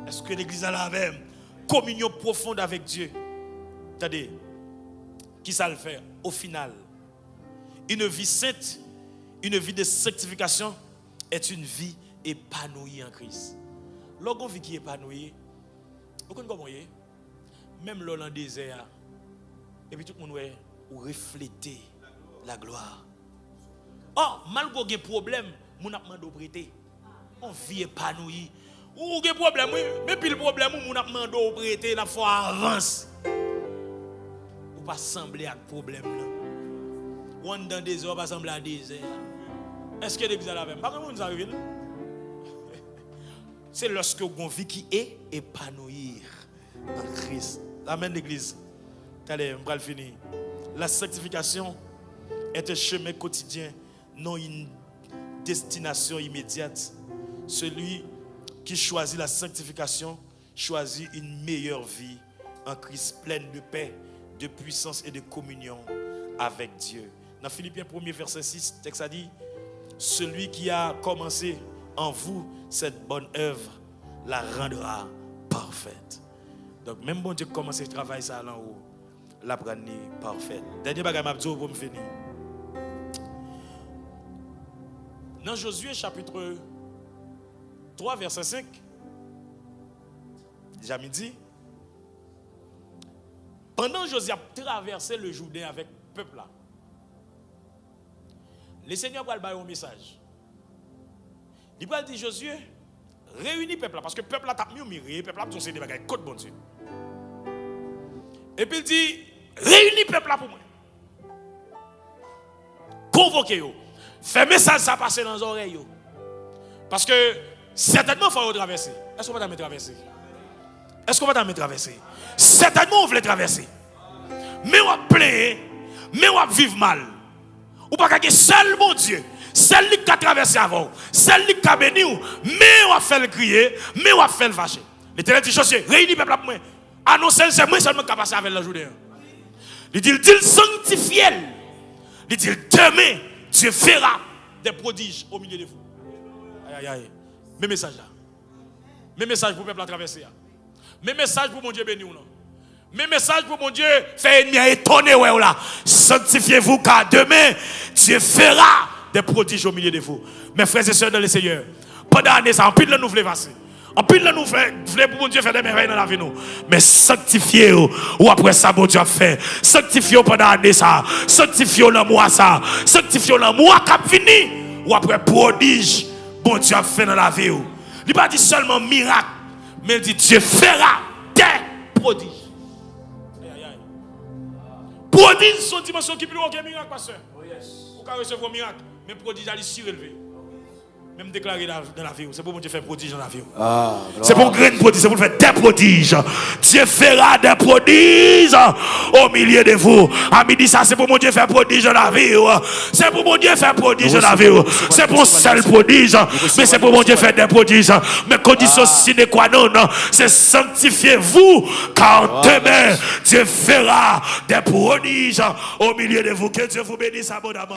Est-ce que l'église a la même communion profonde avec Dieu? Attendez, qui ça le fait? Au final, une vie sainte, une vie de sanctification est une vie épanouie en Christ. Lorsqu'on vit qui est épanoui, vous comprenez comment il même l'eau dans le désert, et puis tout le monde ou refléter la gloire. Oh, malgré des problèmes, mon a demandé de prêter. On vit épanoui. Ou des problèmes, mais puis le problème, mon a demandé de prêter, la foi avance. Ou pas sembler à problème là. Ou on dans des heures, pas sembler à désert. Est-ce que l'église a la même? Pas comment nous arrivons là? C'est lorsque on vit qui est épanouir en Christ. Amen l'église. Allez, on va le finir. La sanctification est un chemin quotidien, non une destination immédiate. Celui qui choisit la sanctification choisit une meilleure vie en Christ, pleine de paix, de puissance et de communion avec Dieu. Dans Philippiens 1er verset 6, le texte a dit: celui qui a commencé en vous cette bonne œuvre la rendra parfaite. Donc même bon Dieu commence à travailler ça là haut, la prendre parfaite. Dernier bagage m'a dit pour me finir. Dans Josué chapitre 3 verset 5, déjà midi, pendant que Josué a traversé le Jourdain avec le peuple là, le Seigneur va lui donner un message. Il va dire: Josué, réunis le peuple là, parce que le peuple là t'a mieux miré, le peuple là c'est des bagages côte bon Dieu. Et puis il dit: réunis le peuple là pour moi. Convoquez-vous. Fais message ça passer dans les oreilles. Parce que certainement il faut traverser. Est-ce qu'on va me traverser? Est-ce qu'on va me traverser? Certainement on veut traverser. Mais on va plaire, mais on va vivre mal. Ou pas que seul mon Dieu, seul qui a traversé avant, seul qui a béni, mais on va faire le crier, mais on va faire le vacher. L'Éternel dit: Josué, réunis le peuple là pour moi. Annoncez, c'est moi seulement qui a passé avec la journée. Il dit sanctifiez. Il dit demain, Dieu fera des prodiges au milieu de vous. Aïe, aïe, aïe. Mes messages là. Mes messages pour le peuple à traverser. Mes messages pour mon Dieu béni ou non. Mes messages pour mon Dieu fait ennemi étonner ouais là. Sanctifiez-vous car demain, Dieu fera des prodiges au milieu de vous. Mes frères et sœurs dans le Seigneur, pendant l'année, ça, en pile de nous voulons passer. En pile de nous voulons pour mon Dieu faire des merveilles dans la vie nous. Mais sanctifiez-vous ou après ça, mon Dieu a fait. Sanctifiez-vous pendant l'année ça. Sanctifiez-vous dans le mois ça. Sanctifiez-vous dans le mois qui a fini. Ou après prodige, mon Dieu a fait dans la vie. Il n'a pas dit seulement miracle, mais il dit Dieu fera des prodiges. Prodige sont dimension qui plus haut que miracle, pasteur. Vous pouvez recevoir un miracle, mais prodige à lui relevé. Même déclarer dans la vie. C'est pour mon Dieu faire prodige dans la vie. C'est pour grain de prodige, c'est pour faire des prodiges. Dieu fera des prodiges au milieu de vous. À midi, ça, c'est pour mon Dieu faire prodige dans la vie. C'est pour mon Dieu faire prodige dans la vie. C'est pour seul prodige. Mais c'est pour mon Dieu faire des prodiges. Mais condition sine qua non, c'est sanctifiez-vous. Car demain, Dieu fera des prodiges au milieu de vous. Que Dieu vous bénisse abondamment.